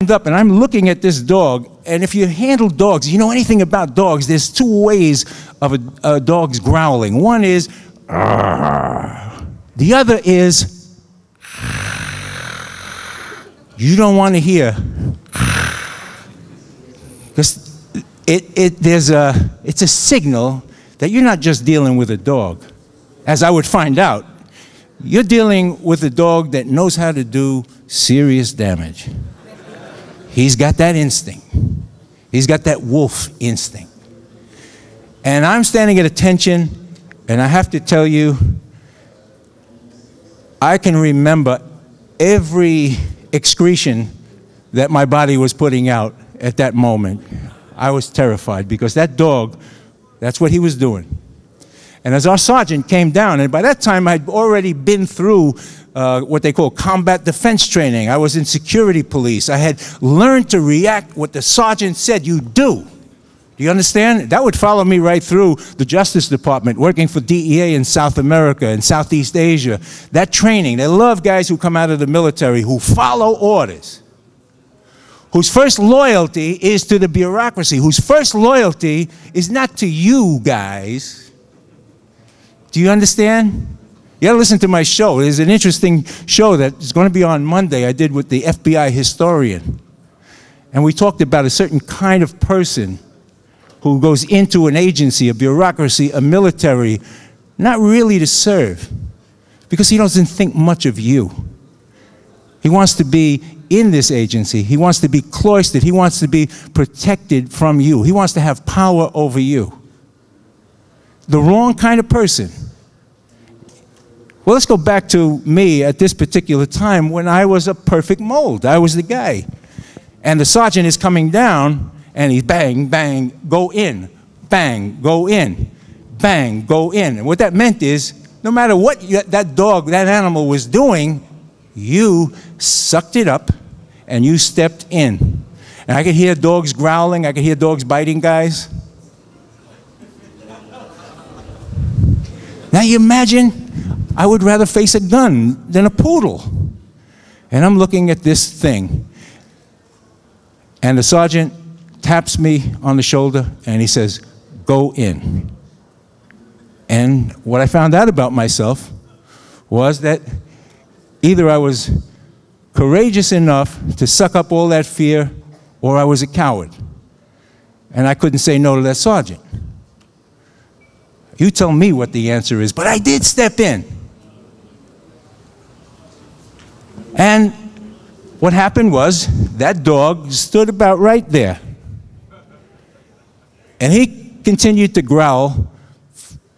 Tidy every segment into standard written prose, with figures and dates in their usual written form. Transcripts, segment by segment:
up and I'm looking at this dog, and if you handle dogs, you know anything about dogs, there's two ways of a dog's growling. One is, the other is, you don't want to hear, because it's a signal that you're not just dealing with a dog. As I would find out, you're dealing with a dog that knows how to do serious damage. He's got that instinct. He's got that wolf instinct. And I'm standing at attention, and I have to tell you, I can remember every excretion that my body was putting out at that moment. I was terrified because that dog, that's what he was doing. And as our sergeant came down, and by that time I'd already been through what they call combat defense training. I was in security police. I had learned to react what the sergeant said you do. Do you understand? That would follow me right through the Justice Department, working for DEA in South America and Southeast Asia. That training, they love guys who come out of the military who follow orders, whose first loyalty is to the bureaucracy, whose first loyalty is not to you guys. Do you understand? You gotta listen to my show. There's an interesting show that is going to be on Monday I did with the FBI historian. And we talked about a certain kind of person who goes into an agency, a bureaucracy, a military, not really to serve, because he doesn't think much of you. He wants to be in this agency. He wants to be cloistered. He wants to be protected from you. He wants to have power over you. The wrong kind of person. Well, let's go back to me at this particular time when I was a perfect mold. I was the guy. And the sergeant is coming down, and he's bang, bang, go in. Bang, go in. Bang, go in. And what that meant is, no matter what that dog, that animal was doing, you sucked it up, and you stepped in. And I could hear dogs growling. I could hear dogs biting guys. Now you imagine, I would rather face a gun than a poodle. And I'm looking at this thing. And the sergeant taps me on the shoulder and he says, go in. And what I found out about myself was that either I was courageous enough to suck up all that fear, or I was a coward. And I couldn't say no to that sergeant. You tell me what the answer is, but I did step in. And what happened was, that dog stood about right there. And he continued to growl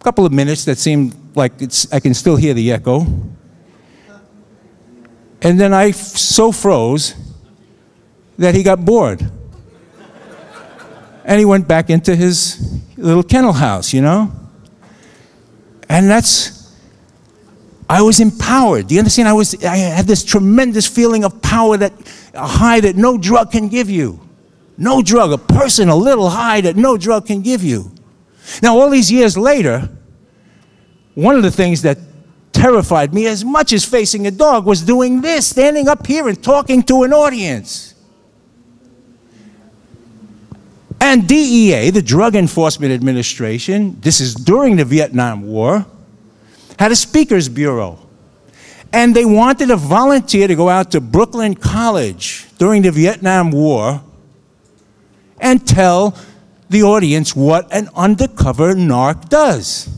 a couple of minutes that seemed like I can still hear the echo. And then I so froze that he got bored. And he went back into his little kennel house, you know? And I was empowered. Do you understand? I had this tremendous feeling of power, a high that no drug can give you. No drug, a personal little high that no drug can give you. Now, all these years later, one of the things that terrified me as much as facing a dog was doing this, standing up here and talking to an audience. And DEA, the Drug Enforcement Administration, this is during the Vietnam War, had a speakers bureau. And they wanted a volunteer to go out to Brooklyn College during the Vietnam War and tell the audience what an undercover narc does.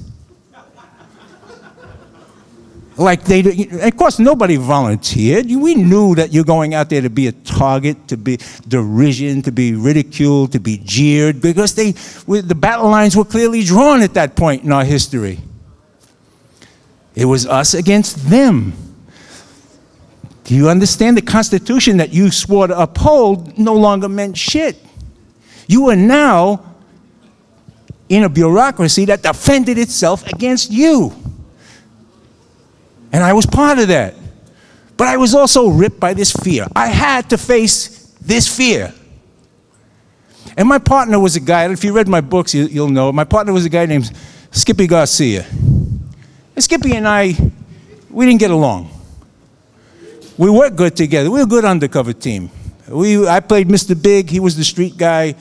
Of course, nobody volunteered. We knew that you're going out there to be a target, to be derision, to be ridiculed, to be jeered, because the battle lines were clearly drawn at that point in our history. It was us against them. Do you understand? The Constitution that you swore to uphold no longer meant shit. You are now in a bureaucracy that defended itself against you. And I was part of that. But I was also ripped by this fear. I had to face this fear. And my partner was a guy, if you read my books, you'll know, my partner was a guy named Skippy Garcia. And Skippy and I, we didn't get along. We worked good together. We were a good undercover team. I played Mr. Big, he was the street guy,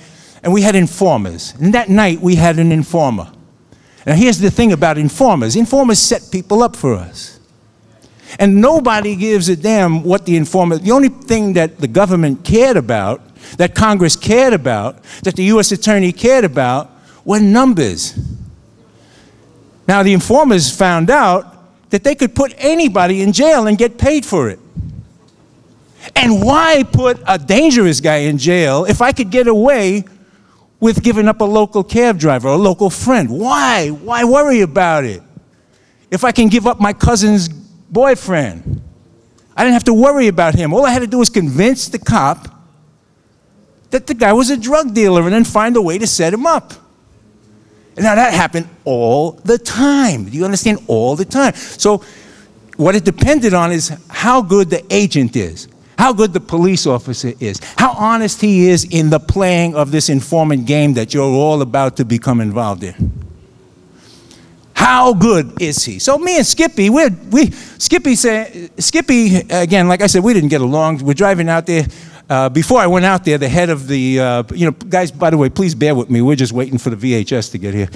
and we had informers. And that night, we had an informer. Now, here's the thing about informers. Informers set people up for us. And nobody gives a damn what the informant, the only thing that the government cared about, that Congress cared about, that the U.S. Attorney cared about, were numbers. Now, the informers found out that they could put anybody in jail and get paid for it. And why put a dangerous guy in jail if I could get away with giving up a local cab driver or a local friend? Why? Why worry about it? If I can give up my cousin's boyfriend, I didn't have to worry about him. All I had to do was convince the cop that the guy was a drug dealer and then find a way to set him up. And now that happened all the time. Do you understand? All the time. So what it depended on is how good the agent is, how good the police officer is, how honest he is in the playing of this informant game that you're all about to become involved in. How good is he? So me and Skippy, Skippy, again, like I said, we didn't get along. We're driving out there. Before I went out there, the head of the, guys, by the way, please bear with me. We're just waiting for the VHS to get here.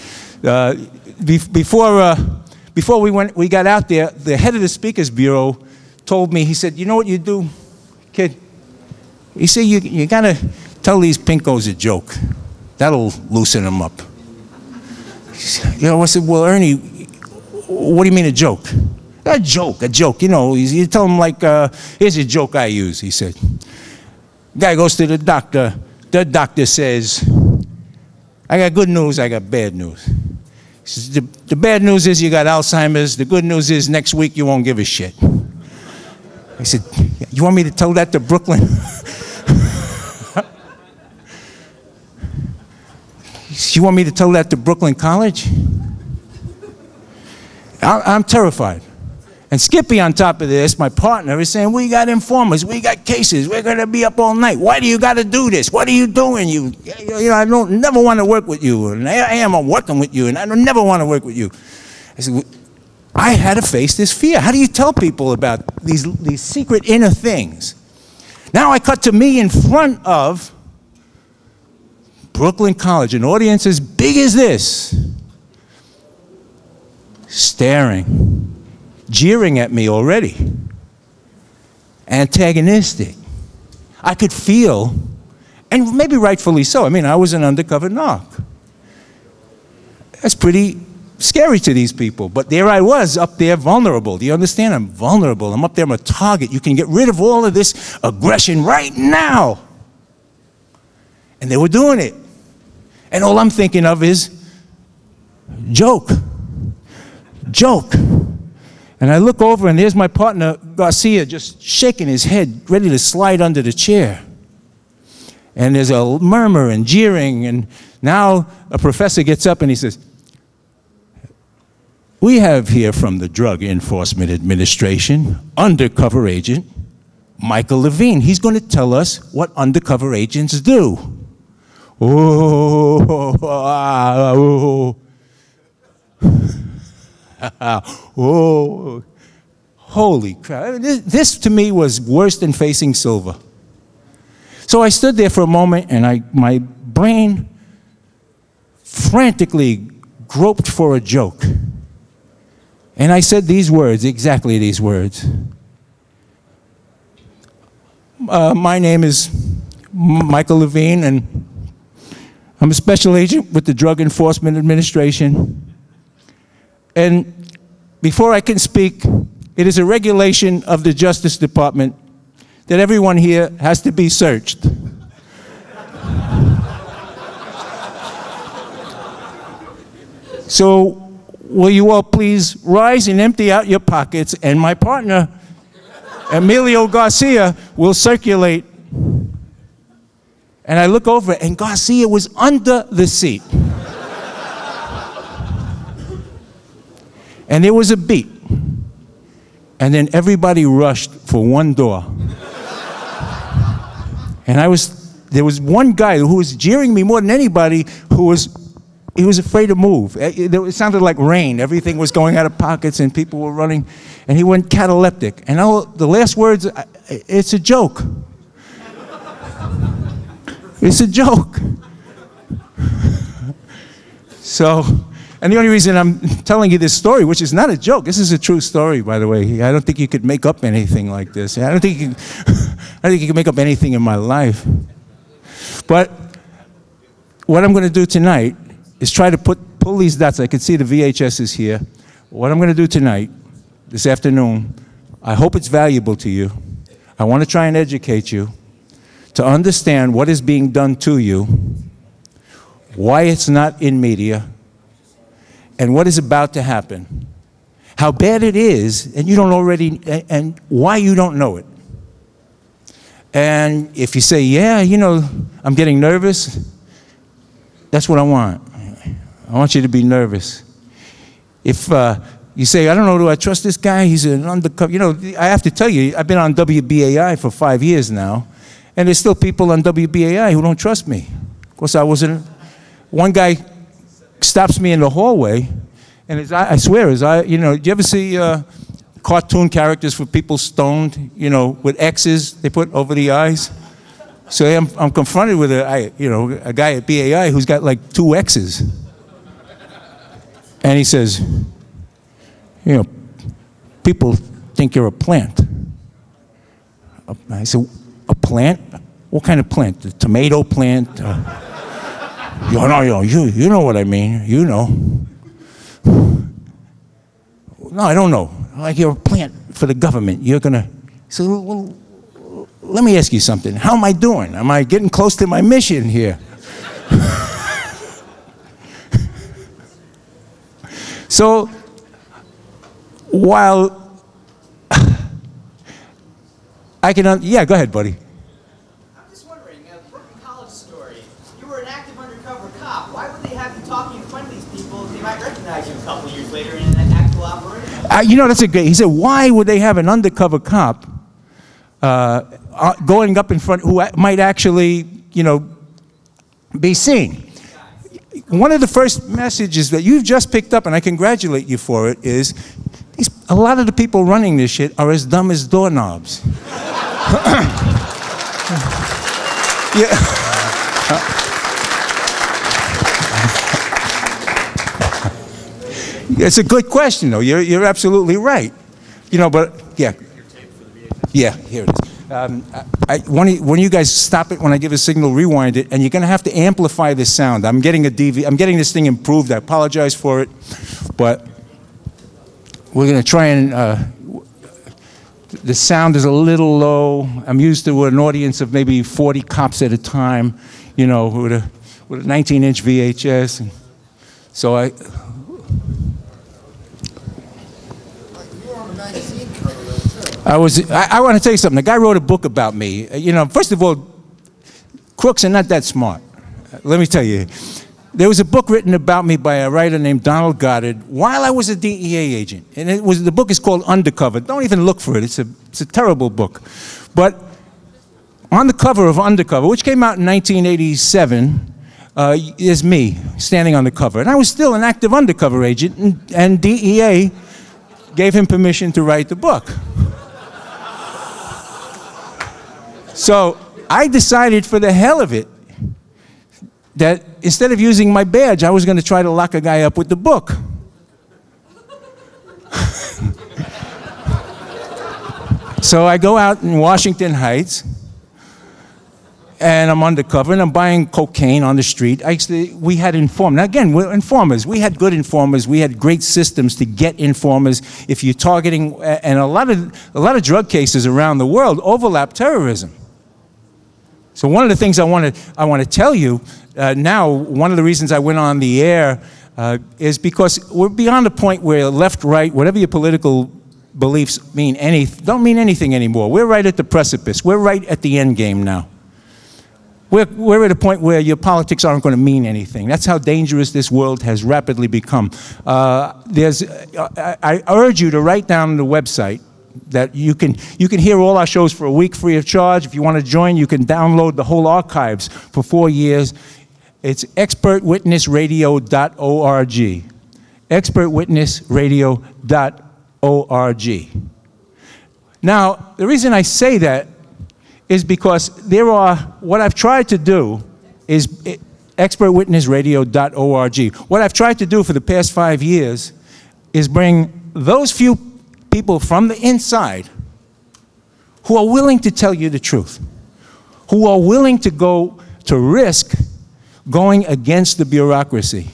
Before we got out there, the head of the Speakers Bureau told me, he said, you know what you do, kid? He said, you gotta tell these pinkos a joke. That'll loosen them up. I said, well, Ernie, what do you mean a joke? A joke. You tell them like, here's a joke I use, he said. Guy goes to the doctor says, I got good news, I got bad news. He says, the bad news is you got Alzheimer's, the good news is next week you won't give a shit. I said, you want me to tell that to Brooklyn? You want me to tell that to Brooklyn College? I'm terrified. And Skippy, on top of this, my partner, is saying, we got informers, we got cases, we're going to be up all night. Why do you got to do this? What are you doing? I don't never want to work with you. And I'm working with you, and I don't never want to work with you. I said, I had to face this fear. How do you tell people about these secret inner things? Now I cut to me in front of Brooklyn College, an audience as big as this, staring, jeering at me already, antagonistic. I could feel, and maybe rightfully so, I mean, I was an undercover narc. That's pretty scary to these people, but there I was up there vulnerable. Do you understand? I'm vulnerable. I'm up there, I'm a target. You can get rid of all of this aggression right now. And they were doing it. And all I'm thinking of is, joke. And I look over, and there's my partner, Garcia, just shaking his head, ready to slide under the chair. And there's a murmur and jeering, and now a professor gets up and he says, we have here from the Drug Enforcement Administration, undercover agent Michael Levine. He's going to tell us what undercover agents do. Oh, holy crap. This to me was worse than facing Silver. So I stood there for a moment, and my brain frantically groped for a joke. And I said these words, exactly these words. My name is Michael Levine, and I'm a special agent with the Drug Enforcement Administration. And before I can speak, it is a regulation of the Justice Department that everyone here has to be searched. So will you all please rise and empty out your pockets, and my partner, Emilio Garcia, will circulate. And I look over, and Garcia was under the seat. And there was a beat. And then everybody rushed for one door. And there was one guy who was jeering me more than anybody, he was afraid to move. It sounded like rain. Everything was going out of pockets and people were running. And he went cataleptic. And the last words, it's a joke. It's a joke. So, and the only reason I'm telling you this story, which is not a joke, this is a true story, by the way. I don't think you could make up anything like this. I don't think you can make up anything in my life. But what I'm going to do tonight is try to pull these dots. I can see the VHS is here. What I'm going to do tonight, this afternoon, I hope it's valuable to you. I want to try and educate you to understand what is being done to you, why it's not in media, and what is about to happen. How bad it is, and you don't already, and why you don't know it. And if you say, yeah, you know, I'm getting nervous, that's what I want. I want you to be nervous. If you say, I don't know, do I trust this guy? He's an undercover. You know, I have to tell you, I've been on WBAI for 5 years now, and there's still people on WBAI who don't trust me. Of course, I wasn't. One guy stops me in the hallway, and I swear, you know, do you ever see cartoon characters for people stoned, you know, with X's they put over the eyes? So I'm confronted with a guy at BAI who's got like 2 X's. And he says, you know, people think you're a plant. I said, a plant? What kind of plant? The tomato plant? You know what I mean. You know. No, I don't know. Like you're a plant for the government. You're going to... So, well, let me ask you something. How am I doing? Am I getting close to my mission here? So, while I can... yeah, go ahead, buddy. I'm just wondering, Brooklyn College story. You were an active undercover cop. Why would they have you talking in front of these people if they might recognize you a couple years later in an actual operation? You know, that's a great... He said, why would they have an undercover cop going up in front who might actually, you know, be seen? One of the first messages that you've just picked up, and I congratulate you for it, is a lot of the people running this shit are as dumb as doorknobs. Yeah. It's a good question, though. You're absolutely right. You know, but yeah. Yeah, here it is. When you guys stop it when I give a signal, rewind it, and you're going to have to amplify this sound. I'm getting this thing improved. I apologize for it, but we're going to try and. The sound is a little low. I'm used to an audience of maybe 40 cops at a time, you know, with a 19-inch VHS, and so I. I want to tell you something. The guy wrote a book about me. You know, first of all, crooks are not that smart. Let me tell you. There was a book written about me by a writer named Donald Goddard while I was a DEA agent. And the book is called Undercover. Don't even look for it. It's a terrible book. But on the cover of Undercover, which came out in 1987, is me standing on the cover. And I was still an active undercover agent, and DEA gave him permission to write the book. So I decided, for the hell of it, that instead of using my badge, I was going to try to lock a guy up with the book. So I go out in Washington Heights, and I'm undercover, and I'm buying cocaine on the street. We had informers. Now again, we're informers. We had good informers. We had great systems to get informers. If you're targeting, and a lot of drug cases around the world overlap terrorism. So one of the things I want to tell you now, one of the reasons I went on the air is because we're beyond the point where left, right, whatever your political beliefs don't mean anything anymore. We're right at the precipice. We're right at the end game now. We're at a point where your politics aren't going to mean anything. That's how dangerous this world has rapidly become. I urge you to write down the website that you can hear all our shows for a week free of charge. If you want to join, you can download the whole archives for 4 years. It's expertwitnessradio.org. expertwitnessradio.org. Now, the reason I say that is because what I've tried to do is expertwitnessradio.org. What I've tried to do for the past 5 years is bring those few people from the inside who are willing to tell you the truth, who are willing to risk going against the bureaucracy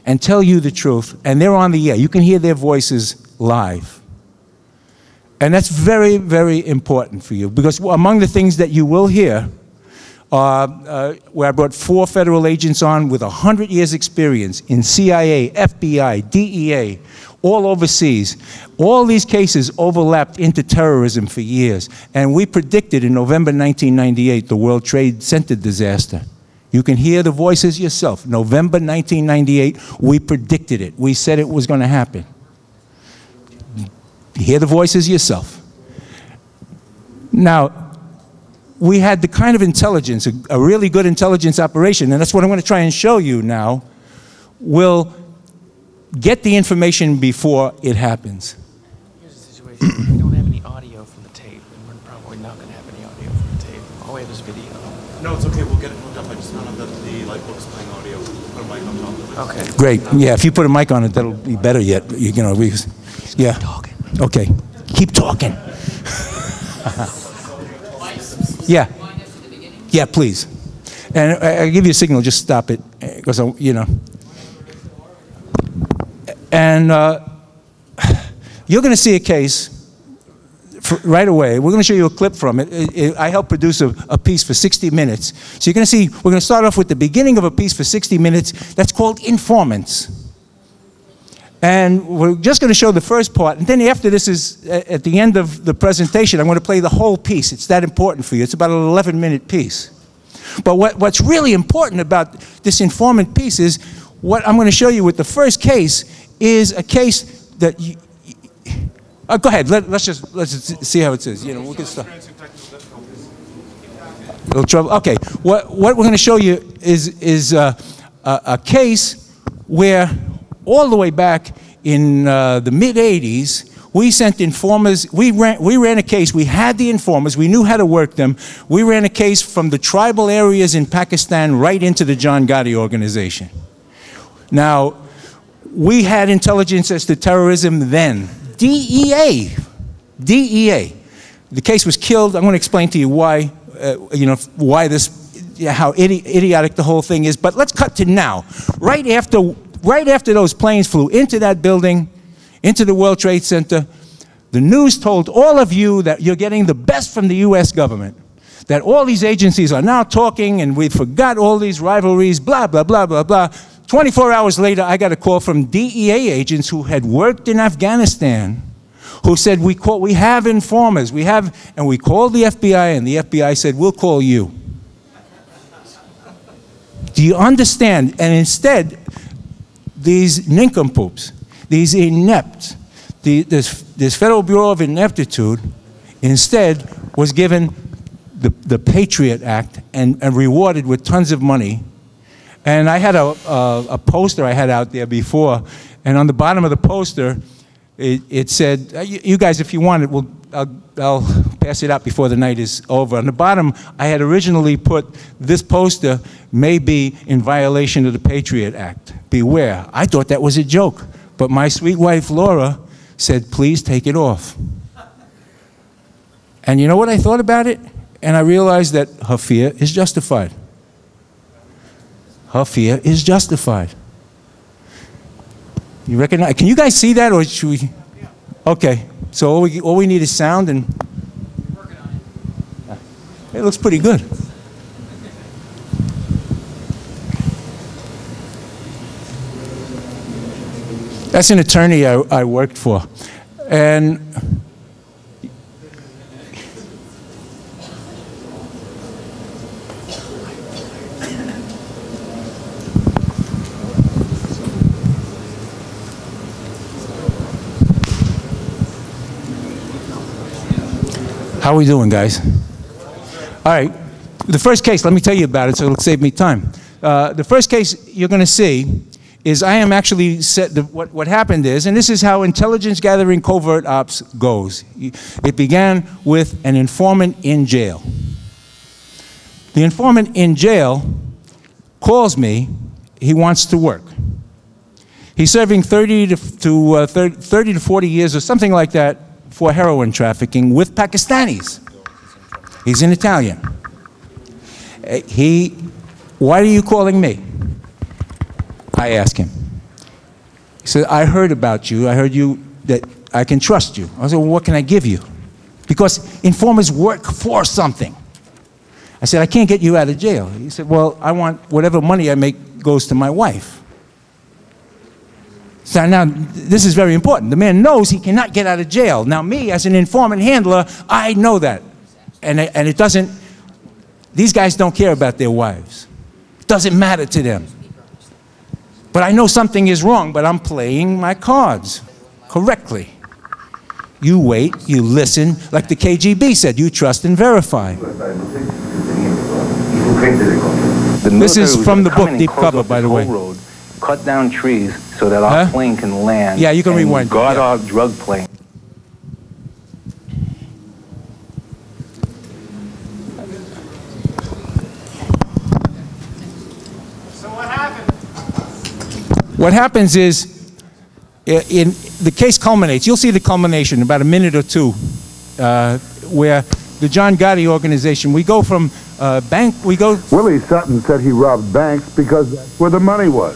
and tell you the truth, and they're on the air. You can hear their voices live. And that's very, very important for you, because among the things that you will hear, where I brought 4 federal agents on with 100 years experience in CIA, FBI, DEA, all overseas. All these cases overlapped into terrorism for years. And we predicted in November 1998 the World Trade Center disaster. You can hear the voices yourself. November 1998, we predicted it. We said it was going to happen. You hear the voices yourself. Now, we had the kind of intelligence, a really good intelligence operation, and that's what I'm going to try and show you now, will get the information before it happens. Here's the situation. We don't have any audio from the tape, and we're probably not going to have any audio from the tape. All we have is video. No, it's okay. We'll get it hooked up. I just found out that the light bulb's playing audio. Put a mic on top of it. Okay. Great. Yeah, if you put a mic on it, that'll be better yet. You know, yeah. Talking. Okay. Keep talking. Yeah. Yeah, please. And I'll give you a signal. Just stop it, because you know. And you're going to see a case right away. We're going to show you a clip from it. I helped produce a piece for 60 minutes. So you're going to see, we're going to start off with the beginning of a piece for 60 minutes that's called Informants. And we're just going to show the first part. And then after this is, at the end of the presentation, I'm going to play the whole piece. It's that important for you. It's about an 11-minute piece. But what's really important about this informant piece is what I'm going to show you with the first case is a case that you, go ahead. Let's just see how it is. You know, we can start. A little trouble. Okay. What we're going to show you is a case where all the way back in the mid-'80s, we sent informers. We ran a case. We had the informers. We knew how to work them. We ran a case from the tribal areas in Pakistan right into the John Gotti organization. Now, we had intelligence as to terrorism then. DEA. The case was killed. I'm going to explain to you why, you know, why this, how idiotic the whole thing is. But let's cut to now. Right after those planes flew into that building, into the World Trade Center, the news told all of you that you're getting the best from the U.S. government, that all these agencies are now talking and we forgot all these rivalries, blah, blah, blah, blah, blah. 24 hours later, I got a call from DEA agents who had worked in Afghanistan, who said, we have informers, and we called the FBI, and the FBI said, we'll call you. Do you understand? And instead, these nincompoops, these inept, this Federal Bureau of Ineptitude, instead was given the Patriot Act and rewarded with tons of money. And I had a poster I had out there before, and on the bottom of the poster, it said, you guys, if you want it, I'll pass it out before the night is over. On the bottom, I had originally put, this poster may be in violation of the Patriot Act. Beware. I thought that was a joke, but my sweet wife, Laura, said, please take it off. And you know what I thought about it? And I realized that her fear is justified. Her fear is justified. You recognize? Can you guys see that, or should we? Okay. So all we need is sound, and it looks pretty good. That's an attorney I worked for, and how are we doing, guys? All right. The first case, let me tell you about it so it'll save me time. The first case you're going to see is I am actually what happened is, and this is how intelligence gathering covert ops goes. It began with an informant in jail. The informant in jail calls me. He wants to work. He's serving 30 to 40 years or something like that for heroin trafficking with Pakistanis. He's an Italian. Why are you calling me? I ask him. He said, I heard about you. I heard that I can trust you. I said, well, what can I give you? Because informers work for something. I said, I can't get you out of jail. He said, well, I want whatever money I make goes to my wife. So now, this is very important. The man knows he cannot get out of jail. Now, me, as an informant handler, I know that. And it doesn't, these guys don't care about their wives. It doesn't matter to them. But I know something is wrong, but I'm playing my cards correctly. You wait, you listen, like the KGB said, you trust and verify. This is from the book Deep Cover, by the way. Road, cut down trees so that our plane can land. Yeah, you can rewind. Guard our drug plane. What happens is, in the case culminates, you'll see the culmination in about a minute or two, where the John Gotti organization, we go from Willie Sutton said he robbed banks because that's where the money was.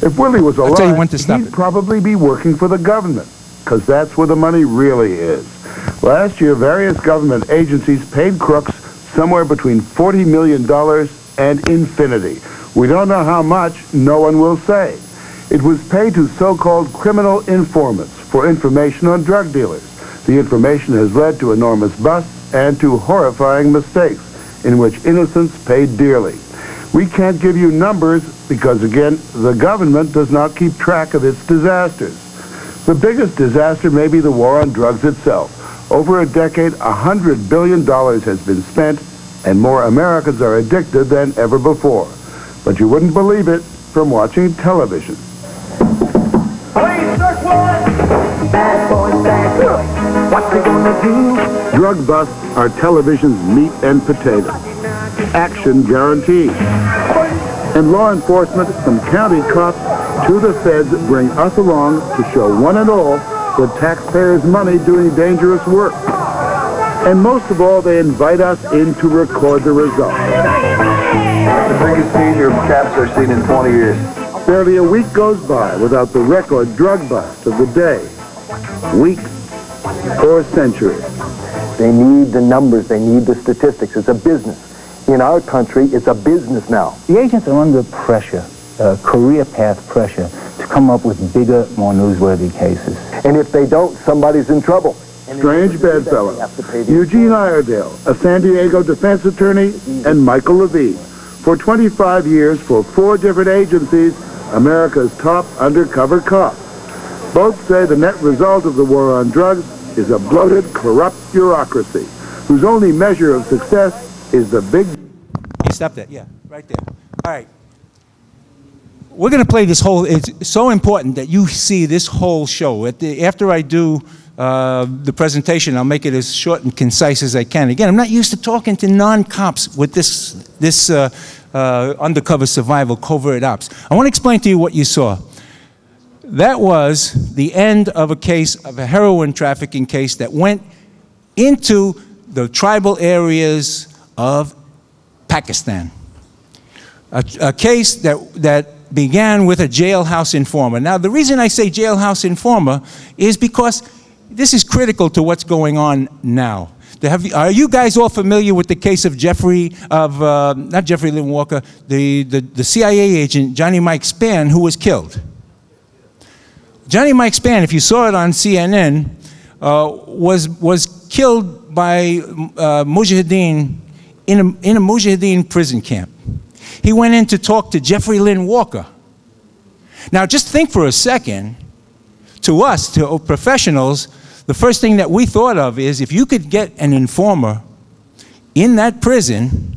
If Willie was alive, he'd probably be working for the government, because that's where the money really is. Last year, various government agencies paid crooks somewhere between $40 million and infinity. We don't know how much, no one will say. It was paid to so-called criminal informants for information on drug dealers. The information has led to enormous busts and to horrifying mistakes in which innocents paid dearly. We can't give you numbers because, again, the government does not keep track of its disasters. The biggest disaster may be the war on drugs itself. Over a decade, $100 billion has been spent, and more Americans are addicted than ever before. But you wouldn't believe it from watching television. Police, search warrant! Bad boys, what they gonna do? Drug busts are television's meat and potato. Action guaranteed. And law enforcement, from county cops to the feds, bring us along to show one and all the taxpayers' money doing dangerous work. And most of all, they invite us in to record the results. The biggest senior caps I've seen in 20 years. Barely a week goes by without the record drug bust of the day, week, or century. They need the numbers. They need the statistics. It's a business. In our country, it's a business now. The agents are under pressure, career path pressure, to come up with bigger, more newsworthy cases. And if they don't, somebody's in trouble. Strange bedfellow, Eugene Iredale, a San Diego defense attorney, and Michael Levine. For 25 years, for 4 different agencies, America's top undercover cop. Both say the net result of the war on drugs is a bloated, corrupt bureaucracy, whose only measure of success is the big... You stop that, yeah, right there. All right. We're going to play this whole... It's so important that you see this whole show. After I do the presentation, I'll make it as short and concise as I can. Again, I'm not used to talking to non-cops with this undercover survival covert ops. I want to explain to you what you saw. That was the end of a case, of a heroin trafficking case that went into the tribal areas of Pakistan. A case that began with a jailhouse informer. Now, the reason I say jailhouse informer is because this is critical to what's going on now. Are you guys all familiar with the case of not Jeffrey Lynn Walker, the CIA agent, Johnny Mike Spann, who was killed? Johnny Mike Spann, if you saw it on CNN, was killed by Mujahideen in a Mujahideen prison camp. He went in to talk to Jeffrey Lynn Walker. Now, just think for a second, to us, to professionals, the first thing that we thought of is if you could get an informer in that prison,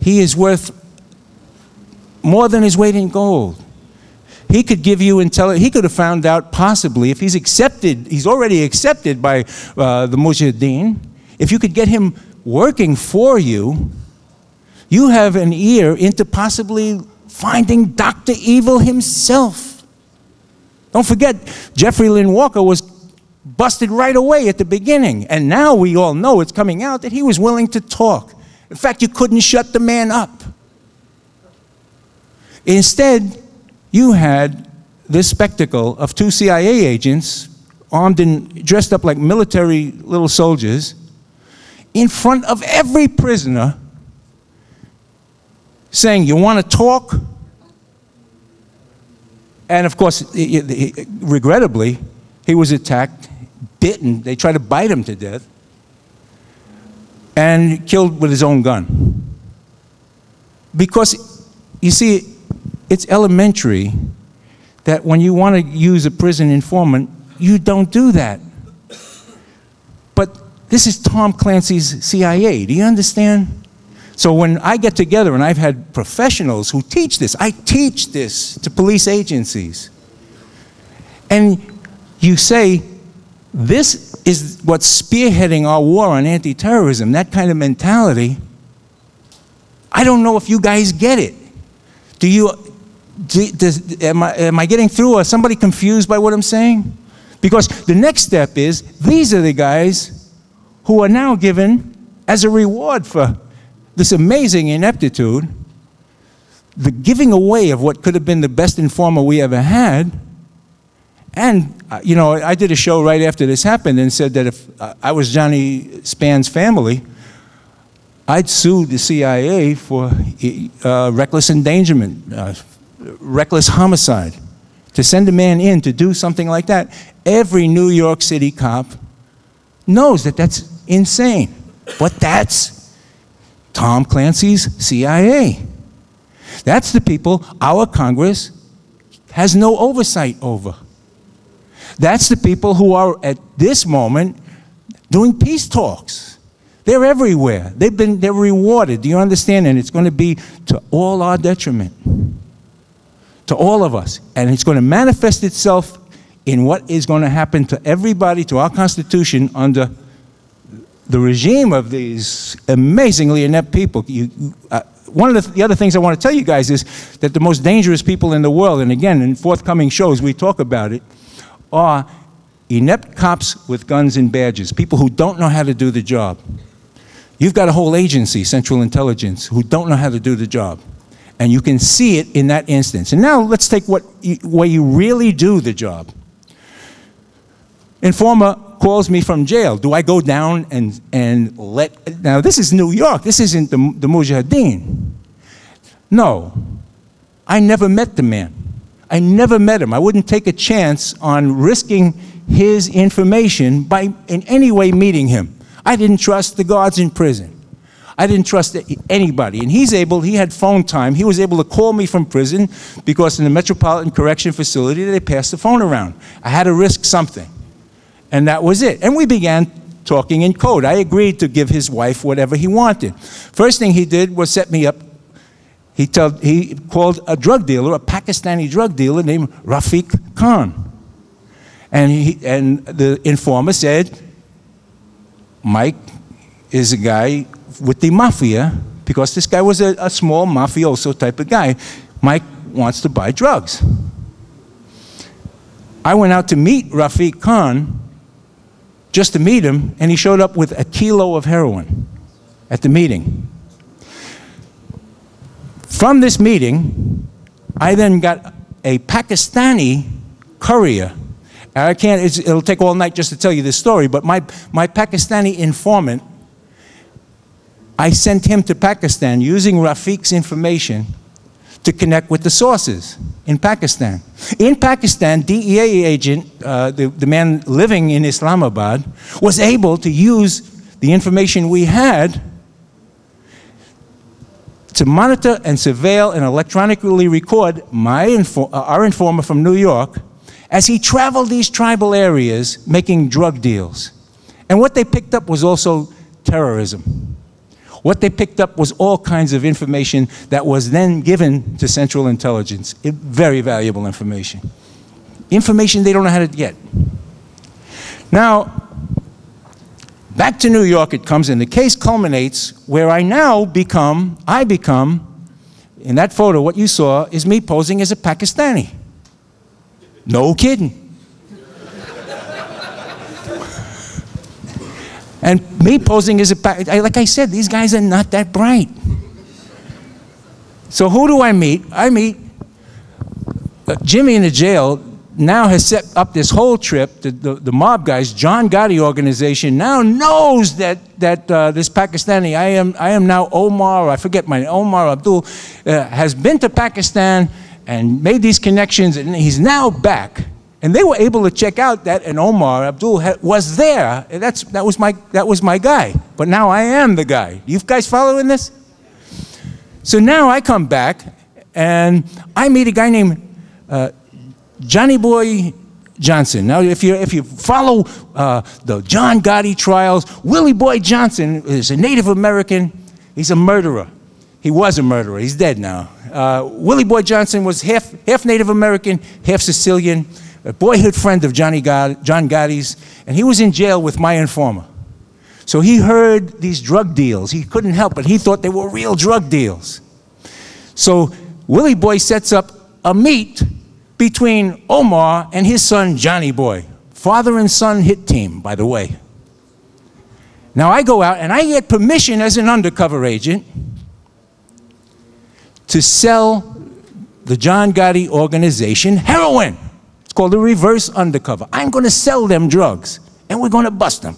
he is worth more than his weight in gold. He could give you intelligence. He could have found out possibly if he's accepted, he's already accepted by the Mujahideen, if you could get him working for you, You have an ear into possibly finding Dr. Evil himself. Don't forget, Jeffrey Lynn Walker was busted right away at the beginning. And now we all know it's coming out that he was willing to talk. In fact, you couldn't shut the man up. Instead, you had this spectacle of two CIA agents armed and dressed up like military little soldiers in front of every prisoner saying, "You want to talk?" And of course, regrettably, he was attacked, bitten. They tried to bite him to death, and killed with his own gun. Because, you see, it's elementary that when you want to use a prison informant, you don't do that. But this is Tom Clancy's CIA. Do you understand? So when I get together, and I've had professionals who teach this, I teach this to police agencies. And you say, this is what's spearheading our war on anti-terrorism, that kind of mentality. I don't know if you guys get it. Am I getting through? Or somebody confused by what I'm saying? Because the next step is, these are the guys who are now given, as a reward for this amazing ineptitude, the giving away of what could have been the best informer we ever had. And, you know, I did a show right after this happened and said that if I was Johnny Spann's family, I'd sue the CIA for reckless endangerment, reckless homicide. To send a man in to do something like that, every New York City cop knows that that's insane. But that's Tom Clancy's CIA. That's the people our Congress has no oversight over. That's the people who are, at this moment, doing peace talks. They're everywhere. They're rewarded. Do you understand? And it's going to be to all our detriment. To all of us. And it's going to manifest itself in what is going to happen to everybody, to our Constitution, under the regime of these amazingly inept people. One of the other things I want to tell you guys is that the most dangerous people in the world, and again, in forthcoming shows we talk about it, are inept cops with guns and badges, people who don't know how to do the job. You've got a whole agency, Central Intelligence, who don't know how to do the job. And you can see it in that instance. And now let's take where you really do the job. Informer calls me from jail. Do I go down and let, now this is New York, this isn't the Mujahideen. No, I never met the man. I never met him. I wouldn't take a chance on risking his information by in any way meeting him. I didn't trust the guards in prison. I didn't trust anybody. And he had phone time. He was able to call me from prison because in the Metropolitan Correction Facility, they passed the phone around. I had to risk something. And that was it. And we began talking in code. I agreed to give his wife whatever he wanted. First thing he did was set me up. He called a drug dealer, a Pakistani drug dealer named Rafiq Khan. And the informer said, Mike is a guy with the mafia, because this guy was a small mafioso type of guy. Mike wants to buy drugs. I went out to meet Rafiq Khan, just to meet him, and he showed up with 1 kilo of heroin at the meeting. From this meeting, I then got a Pakistani courier. It'll take all night just to tell you this story, but my Pakistani informant, I sent him to Pakistan using Rafiq's information to connect with the sources in Pakistan. In Pakistan, DEA agent, the man living in Islamabad, was able to use the information we had to monitor and surveil and electronically record our informer from New York as he traveled these tribal areas making drug deals. And what they picked up was also terrorism. What they picked up was all kinds of information that was then given to Central Intelligence. Very valuable information. Information they don't know how to get. Now, Back to New York it comes, and the case culminates where I become, in that photo, what you saw is me posing as a Pakistani. No kidding. And me posing as like I said, these guys are not that bright. So who do I meet? I meet Jimmy in the jail now has set up this whole trip. The mob guys, John Gotti organization, now knows that this Pakistani, I am now Omar, I forget my name, Omar Abdul, has been to Pakistan and made these connections, and he's now back. And they were able to check out that an Omar Abdul was there. That was my guy. But now I am the guy. You guys following this? So now I come back and I meet a guy named Johnny Boy Johnson. Now if you follow the John Gotti trials, Willie Boy Johnson is a Native American. He's a murderer. He was a murderer. He's dead now. Willie Boy Johnson was half Native American, half Sicilian, a boyhood friend of John Gotti's, and he was in jail with my informer. So he heard these drug deals. He couldn't help it. He thought they were real drug deals. So Willie Boy sets up a meet between Omar and his son, Johnny Boy. Father and son hit team, by the way. Now I go out and I get permission as an undercover agent to sell the John Gotti organization heroin. It's called the Reverse Undercover. I'm going to sell them drugs, and we're going to bust them.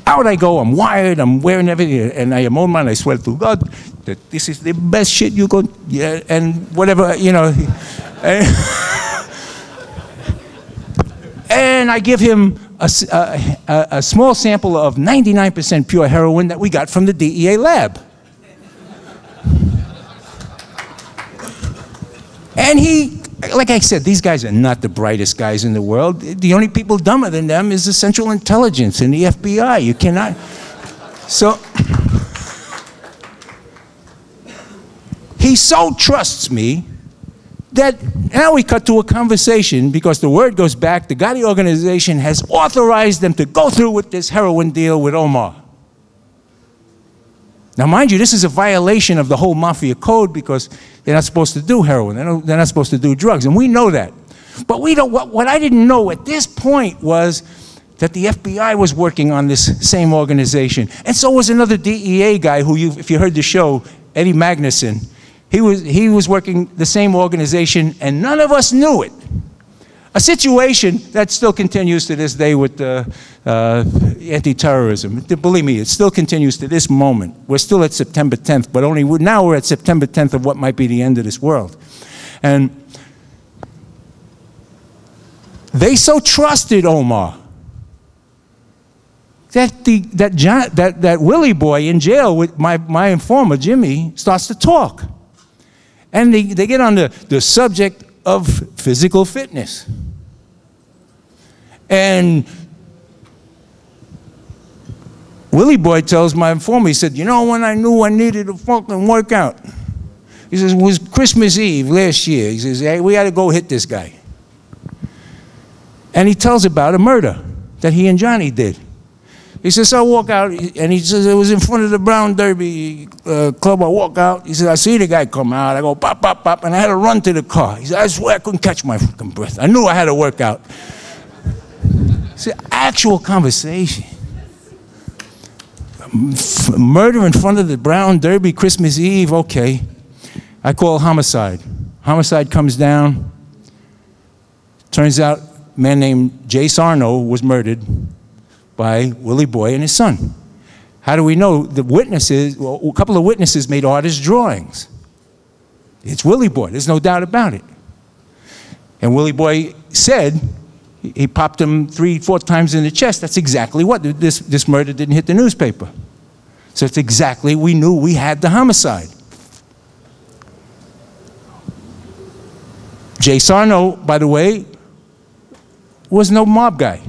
Out I go, I'm wired, I'm wearing everything, and I am on man, I swear to God that this is the best shit you could, yeah, and whatever, you know. And I give him a small sample of 99% pure heroin that we got from the DEA lab. And he, like I said, these guys are not the brightest guys in the world. The only people dumber than them is the Central Intelligence and the FBI. You cannot. So he so trusts me that now we cut to a conversation because the word goes back. The Gotti organization has authorized them to go through with this heroin deal with Omar. Now, mind you, this is a violation of the whole mafia code because they're not supposed to do heroin. They're not supposed to do drugs, and we know that. But we don't. What I didn't know at this point was that the FBI was working on this same organization, and so was another DEA guy who, if you heard the show, Eddie Magnuson, he was working the same organization, and none of us knew it. A situation that still continues to this day with anti-terrorism. Believe me, it still continues to this moment. We're still at September 10th, but now we're at September 10th of what might be the end of this world. And they so trusted Omar that Willie Boy in jail with my informer, Jimmy, starts to talk. And they get on the subject of physical fitness. And Willie Boy tells my informer, he said, you know when I knew I needed a fucking workout? He says, it was Christmas Eve last year. He says, hey, we had to go hit this guy. And he tells about a murder that he and Johnny did. He says, so I walk out, and he says, it was in front of the Brown Derby club. I walk out. He says, I see the guy come out. I go, pop, pop, pop, and I had to run to the car. He said, I swear I couldn't catch my fucking breath. I knew I had to work out. It's an actual conversation. Murder in front of the Brown Derby, Christmas Eve, okay. I call homicide. Homicide comes down. Turns out a man named Jay Sarno was murdered by Willie Boy and his son. How do we know? The witnesses, well, a couple of witnesses made artist drawings. It's Willie Boy, there's no doubt about it. And Willie Boy said, he popped him 3-4 times in the chest. That's exactly what, this murder didn't hit the newspaper. So it's exactly, we knew we had the homicide. Jay Sarno, by the way, was no mob guy.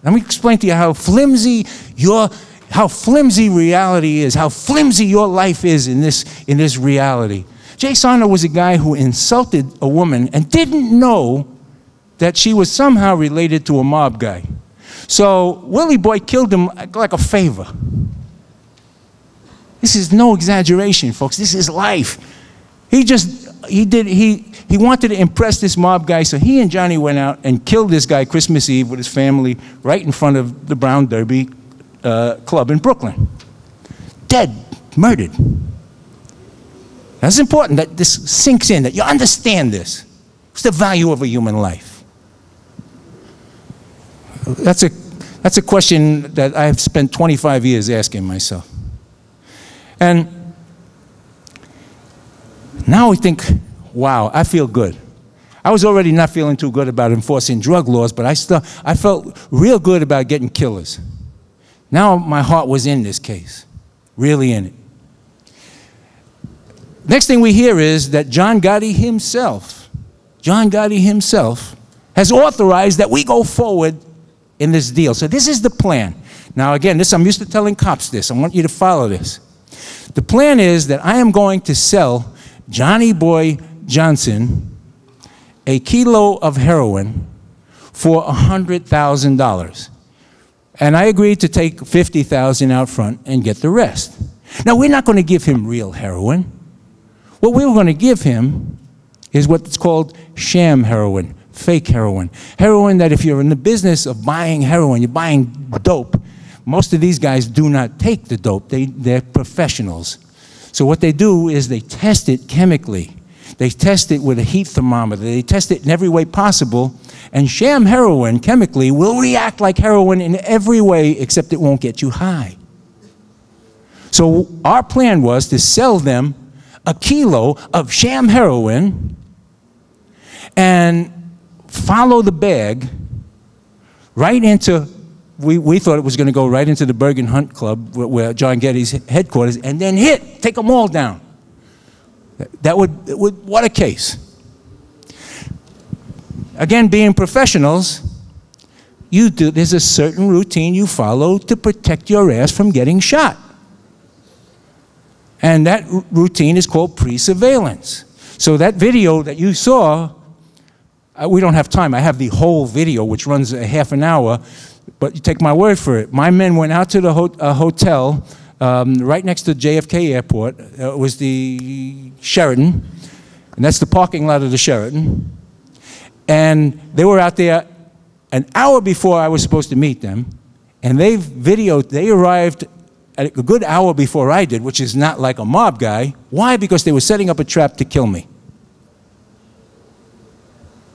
Let me explain to you how flimsy reality is, how flimsy your life is in this reality. Jay Sarno was a guy who insulted a woman and didn't know that she was somehow related to a mob guy. So Willie Boy killed him like a favor. This is no exaggeration, folks. This is life. He wanted to impress this mob guy, so he and Johnny went out and killed this guy Christmas Eve with his family right in front of the Brown Derby club in Brooklyn. Dead, murdered. That's important that this sinks in, that you understand this. What's the value of a human life? That's a question that I've spent 25 years asking myself. And now we think, wow, I feel good. I was already not feeling too good about enforcing drug laws, but I felt real good about getting killers. Now my heart was in this case, really in it. Next thing we hear is that John Gotti himself has authorized that we go forward in this deal. So this is the plan. Now again, I'm used to telling cops this. I want you to follow this. The plan is that I am going to sell Johnny Boy Johnson a kilo of heroin for $100,000. And I agreed to take $50,000 out front and get the rest. Now, we're not going to give him real heroin. What we were going to give him is what's called sham heroin, fake heroin. Heroin that if you're in the business of buying heroin, you're buying dope, most of these guys do not take the dope. They're professionals. So what they do is they test it chemically. They test it with a heat thermometer. They test it in every way possible. And sham heroin, chemically, will react like heroin in every way except it won't get you high. So our plan was to sell them a kilo of sham heroin and follow the bag right into, we thought it was going to go right into the Bergen Hunt Club where John Getty's headquarters, and then take them all down. What a case. Again, being professionals, there's a certain routine you follow to protect your ass from getting shot. And that routine is called pre-surveillance. So that video that you saw, we don't have time. I have the whole video, which runs a half an hour, but you take my word for it. My men went out to the hotel right next to JFK Airport. It was the Sheraton, and that's the parking lot of the Sheraton. And they were out there an hour before I was supposed to meet them, and they arrived a good hour before I did, which is not like a mob guy. Why? Because they were setting up a trap to kill me.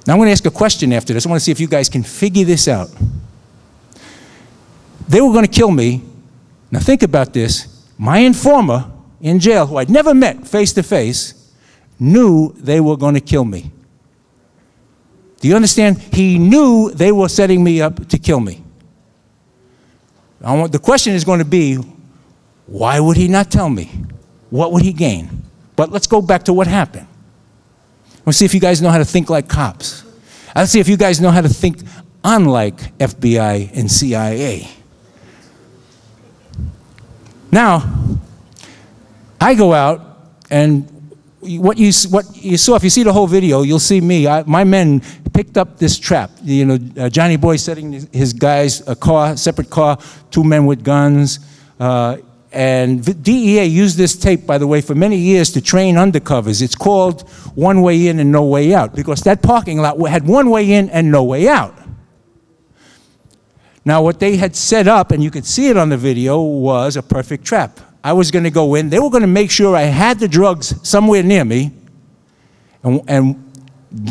Now I'm going to ask a question after this. I want to see if you guys can figure this out. They were going to kill me. Now think about this. My informer in jail, who I'd never met face to face, knew they were going to kill me. Do you understand? He knew they were setting me up to kill me. The question is going to be, why would he not tell me? What would he gain? But let's go back to what happened. Let's see if you guys know how to think like cops. Let's see if you guys know how to think unlike FBI and CIA. Now, I go out, and what you saw, if you see the whole video, you'll see me. My men picked up this trap. Johnny Boy setting his guys, separate car, 2 men with guns. And the DEA used this tape, by the way, for many years to train undercovers. It's called one way in and no way out, because that parking lot had one way in and no way out. Now, what they had set up, and you could see it on the video, was a perfect trap. I was going to go in. They were going to make sure I had the drugs somewhere near me and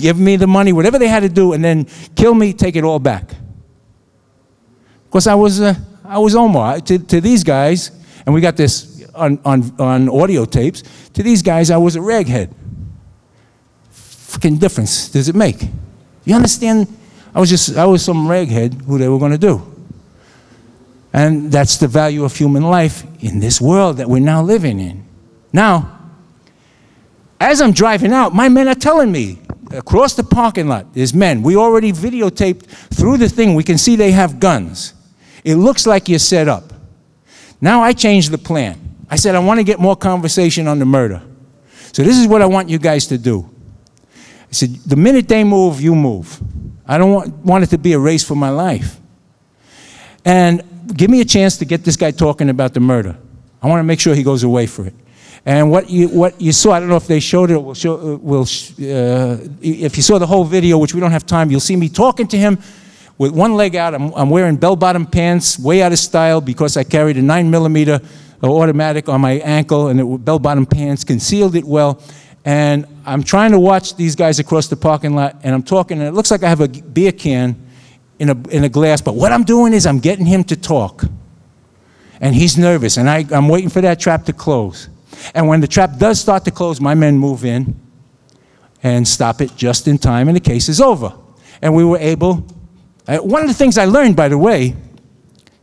give me the money, whatever they had to do, and then kill me, take it all back. Because I was Omar. To these guys, and we got this on audio tapes, to these guys, I was a raghead. Fucking difference does it make? You understand? I was some raghead who they were going to do. And that's the value of human life in this world that we're now living in. Now, as I'm driving out, my men are telling me, across the parking lot, there's men. We already videotaped through the thing. We can see they have guns. It looks like you're set up. Now I changed the plan. I said, I want to get more conversation on the murder. So this is what I want you guys to do. I said, the minute they move, you move. I don't want it to be a race for my life. And give me a chance to get this guy talking about the murder. I want to make sure he goes away for it. And what you saw, I don't know if they showed it, if you saw the whole video, which we don't have time, you'll see me talking to him with one leg out. I'm wearing bell-bottom pants, way out of style, because I carried a 9mm automatic on my ankle, and the bell-bottom pants concealed it well. And I'm trying to watch these guys across the parking lot, and I'm talking, and it looks like I have a beer can in a glass, but what I'm doing is I'm getting him to talk. And he's nervous, and I'm waiting for that trap to close. And when the trap does start to close, my men move in and stop it just in time, and the case is over. And we were able, one of the things I learned, by the way,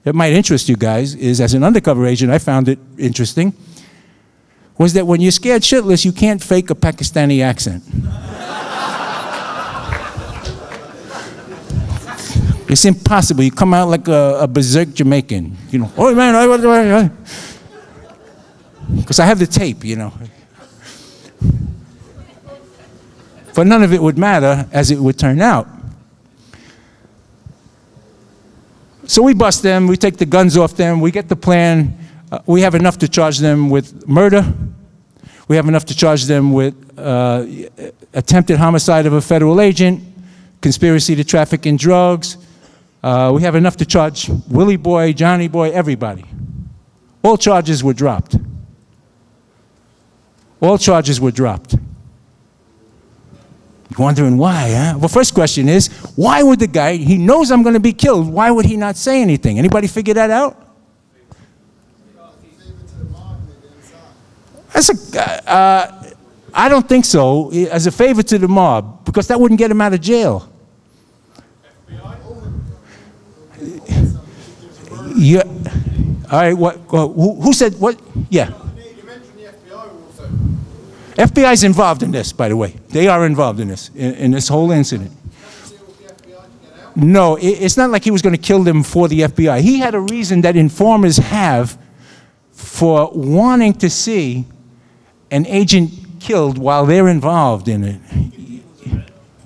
that might interest you guys, is as an undercover agent, I found it interesting, was that when you're scared shitless, you can't fake a Pakistani accent. It's impossible. You come out like a berserk Jamaican. You know, oh man, because I have the tape, you know. But none of it would matter as it would turn out. So we bust them, we take the guns off them, we get the plan. We have enough to charge them with murder. We have enough to charge them with attempted homicide of a federal agent, conspiracy to traffic in drugs. We have enough to charge Willie Boy, Johnny Boy, everybody. All charges were dropped. All charges were dropped. You're wondering why, huh? Well, first question is, why would the guy, he knows I'm going to be killed, why would he not say anything? Anybody figure that out? That's I don't think so, as a favor to the mob, because that wouldn't get him out of jail. Yeah. All right, who said what? Yeah. You mentioned the FBI also. FBI's involved in this, by the way. They are involved in this, in this whole incident. No, it's not like he was going to kill them for the FBI. He had a reason that informers have for wanting to see an agent killed while they're involved in it.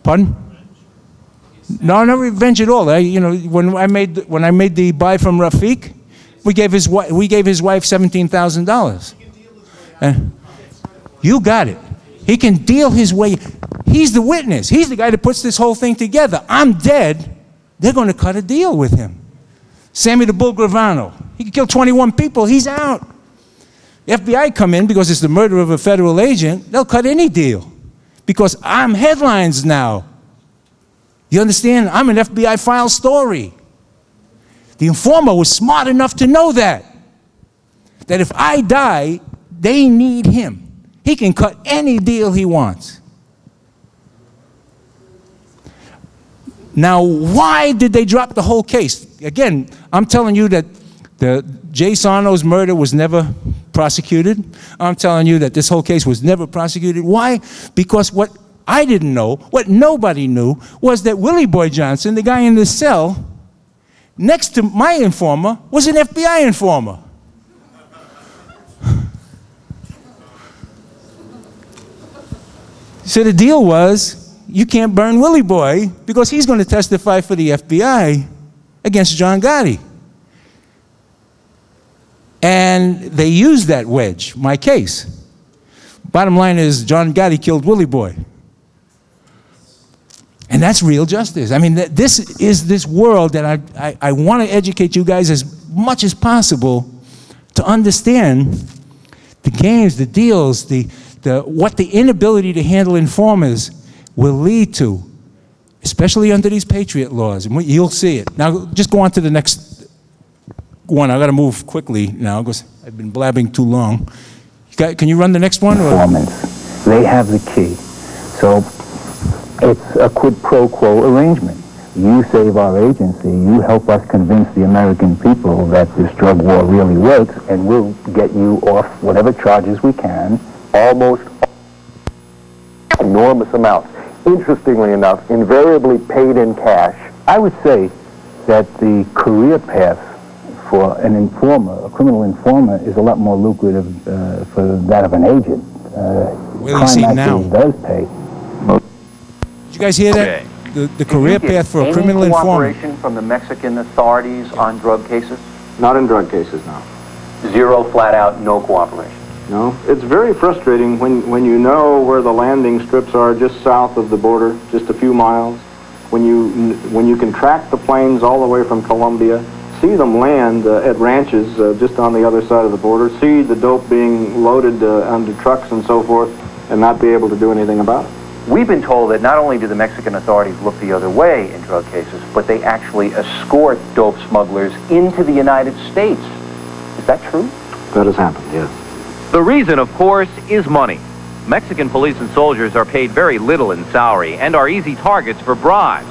Pardon? No, no revenge at all. You know, when I made the buy from Rafiq, we gave his wife $17,000. You got it. He can deal his way. He's the witness. He's the guy that puts this whole thing together. I'm dead. They're going to cut a deal with him. Sammy the Bull Gravano. He could kill 21 people. He's out. The FBI come in because it's the murder of a federal agent. They'll cut any deal because I'm headlines now. You understand? I'm an FBI file story. The informer was smart enough to know that if I die, they need him. He can cut any deal he wants. Now, why did they drop the whole case? Again, I'm telling you that the Jay Sarno's murder was never prosecuted. I'm telling you that this whole case was never prosecuted. Why? Because what I didn't know, what nobody knew, was that Willie Boy Johnson, the guy in the cell, next to my informer, was an FBI informer. So the deal was, you can't burn Willie Boy because he's going to testify for the FBI against John Gotti. And they used that wedge, my case. Bottom line is, John Gotti killed Willie Boy. And that's real justice. I mean, this is this world that I want to educate you guys as much as possible to understand the games, the deals, what the inability to handle informers will lead to, especially under these Patriot laws. And you'll see it. Now, just go on to the next one. I've got to move quickly now because I've been blabbing too long. Can you run the next one? Informants, they have the key. So it's a quid pro quo arrangement. You save our agency, you help us convince the American people that this drug war really works, and we'll get you off whatever charges we can, almost enormous amounts. Interestingly enough, invariably paid in cash. I would say that the career path for an informer, a criminal informer, is a lot more lucrative for that of an agent. Where do you see it now? Does pay. Did you guys hear that? Okay. the career path for a criminal informant. Cooperation from the Mexican authorities on drug cases? Not in drug cases, no. Zero, flat out, no cooperation? No. It's very frustrating when you know where the landing strips are just south of the border, just a few miles, when you can track the planes all the way from Colombia, see them land at ranches just on the other side of the border, see the dope being loaded onto trucks and so forth, and not be able to do anything about it. We've been told that not only do the Mexican authorities look the other way in drug cases, but they actually escort dope smugglers into the United States. Is that true? That has happened, yes. The reason, of course, is money. Mexican police and soldiers are paid very little in salary and are easy targets for bribes.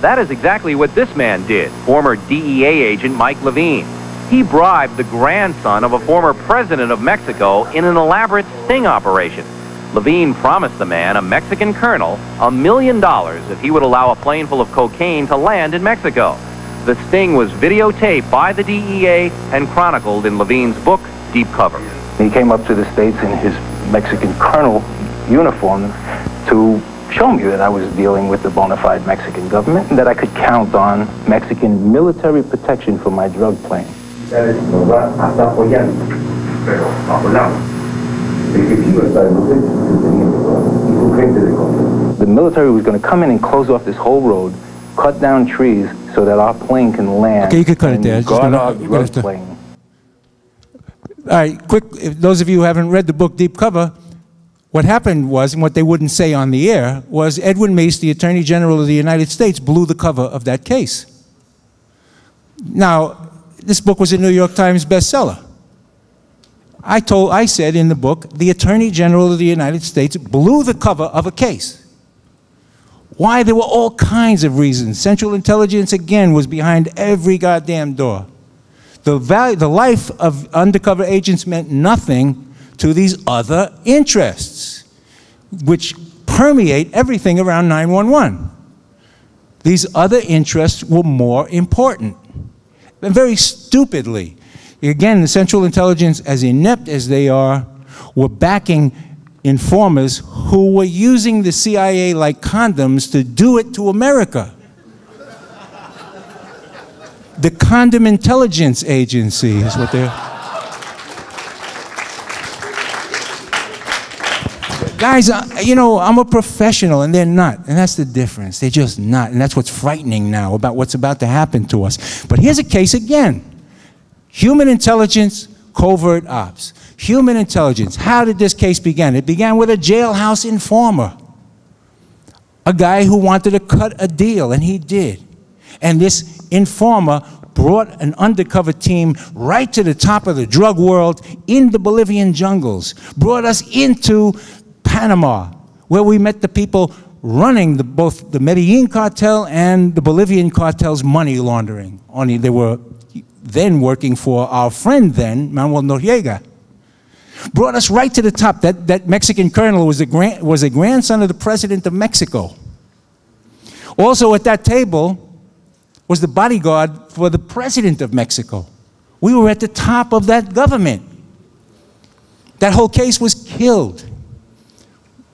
That is exactly what this man did, former DEA agent Mike Levine. He bribed the grandson of a former president of Mexico in an elaborate sting operation. Levine promised the man, a Mexican colonel, $1 million if he would allow a plane full of cocaine to land in Mexico. The sting was videotaped by the DEA and chronicled in Levine's book, Deep Cover. He came up to the States in his Mexican colonel uniform to show me that I was dealing with the bona fide Mexican government and that I could count on Mexican military protection for my drug plane. The military was going to come in and close off this whole road, cut down trees so that our plane can land. Okay, you could cut it there. Guard our drug plane. All right, quick, if those of you who haven't read the book Deep Cover, what happened was, and what they wouldn't say on the air, was Edwin Meese, the Attorney General of the United States, blew the cover of that case. Now, this book was a New York Times bestseller. I said in the book, the Attorney General of the United States blew the cover of a case. Why? There were all kinds of reasons. Central Intelligence, again, was behind every goddamn door. The life of undercover agents meant nothing to these other interests, which permeate everything around 911. These other interests were more important. And very stupidly, again, the Central Intelligence, as inept as they are, were backing informers who were using the CIA like condoms to do it to America. The Condom Intelligence Agency is what they're... Guys, you know, I'm a professional and they're not, and that's the difference. They're just not, and that's what's frightening now about what's about to happen to us. But here's a case again. Human intelligence, covert ops. Human intelligence. How did this case begin? It began with a jailhouse informer. A guy who wanted to cut a deal, and he did. And this informer brought an undercover team right to the top of the drug world in the Bolivian jungles, brought us into Panama, where we met the people running both the Medellin cartel and the Bolivian cartel's money laundering. Only they were then working for our friend then, Manuel Noriega. Brought us right to the top. That Mexican colonel was a grandson of the president of Mexico. Also at that table was the bodyguard for the president of Mexico. We were at the top of that government. That whole case was killed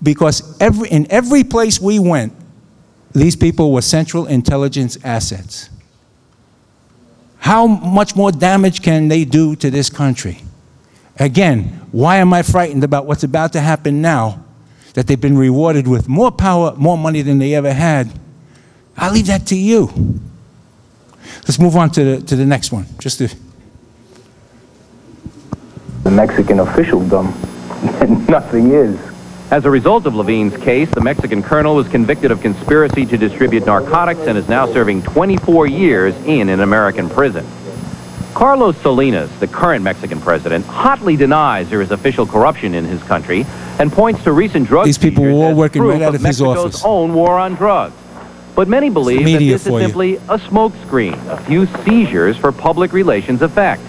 because in every place we went, these people were Central Intelligence assets. How much more damage can they do to this country? Again, why am I frightened about what's about to happen now, that they've been rewarded with more power, more money than they ever had? I'll leave that to you. Let's move on to the next one. The Mexican officialdom, nothing is. As a result of Levine's case, the Mexican colonel was convicted of conspiracy to distribute narcotics and is now serving 24 years in an American prison. Carlos Salinas, the current Mexican president, hotly denies there is official corruption in his country and points to recent drug These people were all working right out of his Mexico's office. own war on drugs. But many believe that this is simply a smokescreen, a few seizures for public relations effect.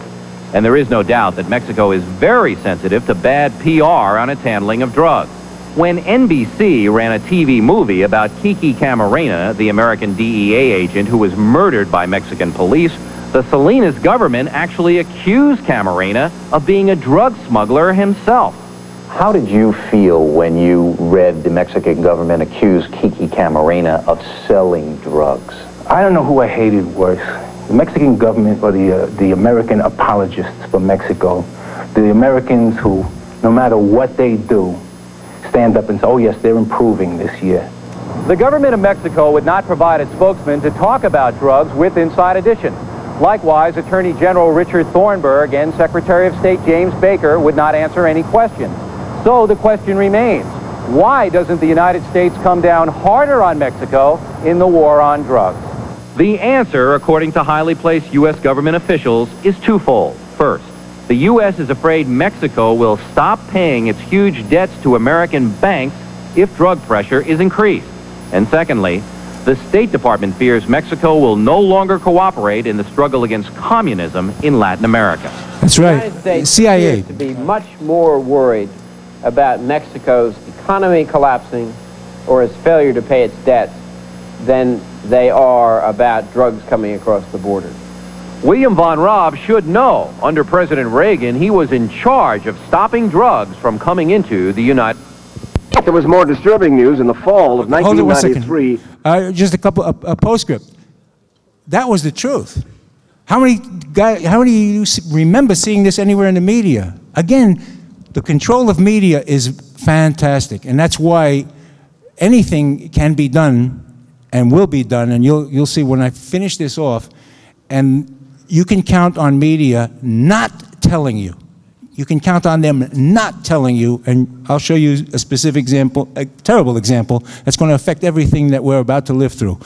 And there is no doubt that Mexico is very sensitive to bad PR on its handling of drugs. When NBC ran a TV movie about Kiki Camarena, the American DEA agent who was murdered by Mexican police, the Salinas government actually accused Camarena of being a drug smuggler himself. How did you feel when you read the Mexican government accuse Kiki Camarena of selling drugs? I don't know who I hated worse, the Mexican government or the American apologists for Mexico, the Americans who, no matter what they do, stand up and say, oh yes, they're improving this year. The government of Mexico would not provide a spokesman to talk about drugs with Inside Edition. Likewise, Attorney General Richard Thornburg and Secretary of State James Baker would not answer any questions. So the question remains, why doesn't the United States come down harder on Mexico in the war on drugs? The answer, according to highly placed U.S. government officials, is twofold. First, the U.S. is afraid Mexico will stop paying its huge debts to American banks if drug pressure is increased. And secondly, the State Department fears Mexico will no longer cooperate in the struggle against communism in Latin America. That's right. The United States CIA. appears to be much more worried about Mexico's economy collapsing or its failure to pay its debts than they are about drugs coming across the border. William Von Raab should know, under President Reagan, he was in charge of stopping drugs from coming into the United States. There was more disturbing news in the fall of 1993. Just a postscript. That was the truth. How many of you remember seeing this anywhere in the media? Again, the control of media is fantastic, and that's why anything can be done and will be done, and you'll see when I finish this off, and you can count on media not telling you. You can count on them not telling you, and I'll show you a specific example, a terrible example, that's going to affect everything that we're about to live through.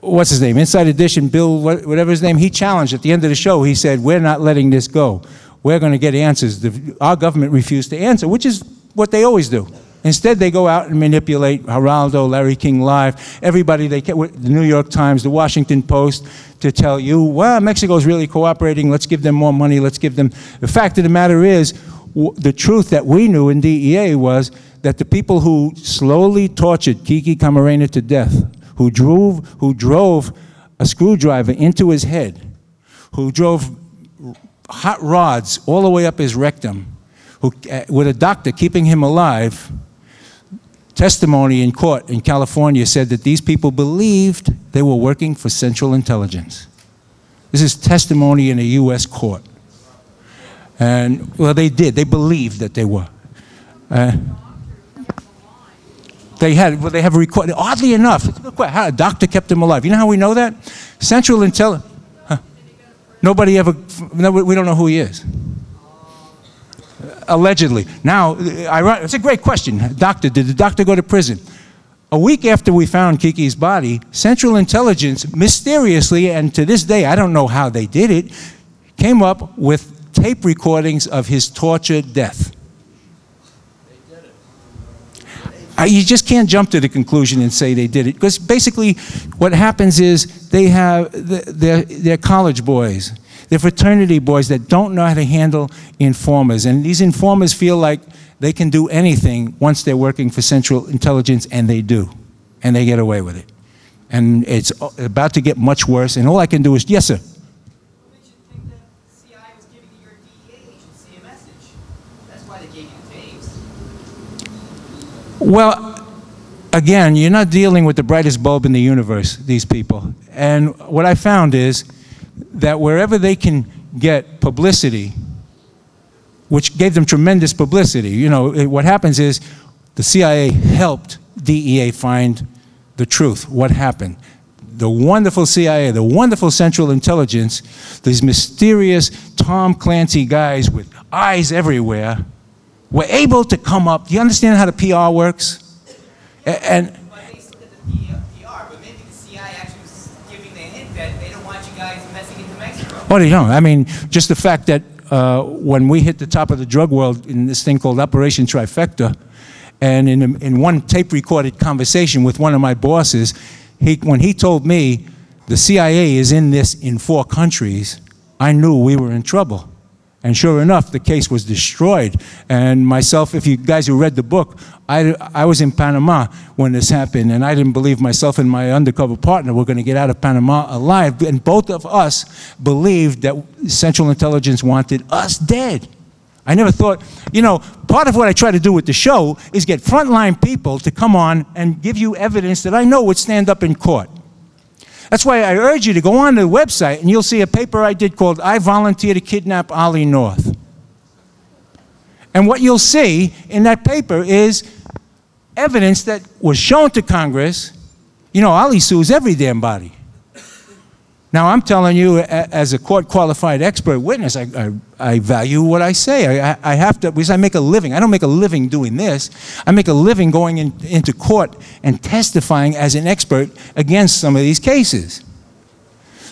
What's his name? Inside Edition, Bill, whatever his name, he challenged at the end of the show, he said, we're not letting this go. We're going to get answers. Our government refused to answer, which is what they always do. Instead, they go out and manipulate Geraldo, Larry King Live, everybody, the New York Times, the Washington Post, to tell you, well, Mexico's really cooperating, let's give them more money, let's give them... The fact of the matter is, the truth that we knew in DEA was that the people who slowly tortured Kiki Camarena to death, who drove a screwdriver into his head, who drove hot rods all the way up his rectum, with a doctor keeping him alive, testimony in court in California said that these people believed they were working for Central Intelligence. This is testimony in a U.S. court. And, well, they did. They believed that they were. They have recorded. Oddly enough, how a doctor kept them alive. You know how we know that? Central Intelligence. Nobody ever, we don't know who he is. Allegedly. Now, it's a great question. Did the doctor go to prison? A week after we found Kiki's body, Central Intelligence mysteriously, and to this day, I don't know how they did it, came up with tape recordings of his tortured death. You just can't jump to the conclusion and say they did it, because basically what happens is they have, they're college boys. They're fraternity boys that don't know how to handle informers, and these informers feel like they can do anything once they're working for Central Intelligence, and they do, and they get away with it. And it's about to get much worse, and all I can do is, yes, sir. What makes you think that the CIA was giving your DEA agency a message? That's why they gave you the tapes. Well, again, you're not dealing with the brightest bulb in the universe, these people. And what I found is that wherever they can get publicity, which gave them tremendous publicity, you know, what happens is the CIA helped DEA find the truth, what happened. The wonderful CIA, the wonderful Central Intelligence, these mysterious Tom Clancy guys with eyes everywhere, were able to come up. Do you understand how the PR works? And oh, they don't. I mean, just the fact that when we hit the top of the drug world in this thing called Operation Trifecta, and in one tape-recorded conversation with one of my bosses, when he told me the CIA is in this in 4 countries, I knew we were in trouble. And sure enough, the case was destroyed. And myself, if you guys who read the book, I was in Panama when this happened, and I didn't believe myself and my undercover partner were going to get out of Panama alive. And both of us believed that Central Intelligence wanted us dead. I never thought, you know, part of what I try to do with the show is get frontline people to come on and give you evidence that I know would stand up in court. That's why I urge you to go on to the website and you'll see a paper I did called I Volunteer to Kidnap Ollie North. And what you'll see in that paper is evidence that was shown to Congress. You know, Ollie sues every damn body. Now, I'm telling you, as a court-qualified expert witness, I value what I say. I have to, because I make a living. I don't make a living doing this. I make a living going into court and testifying as an expert against some of these cases.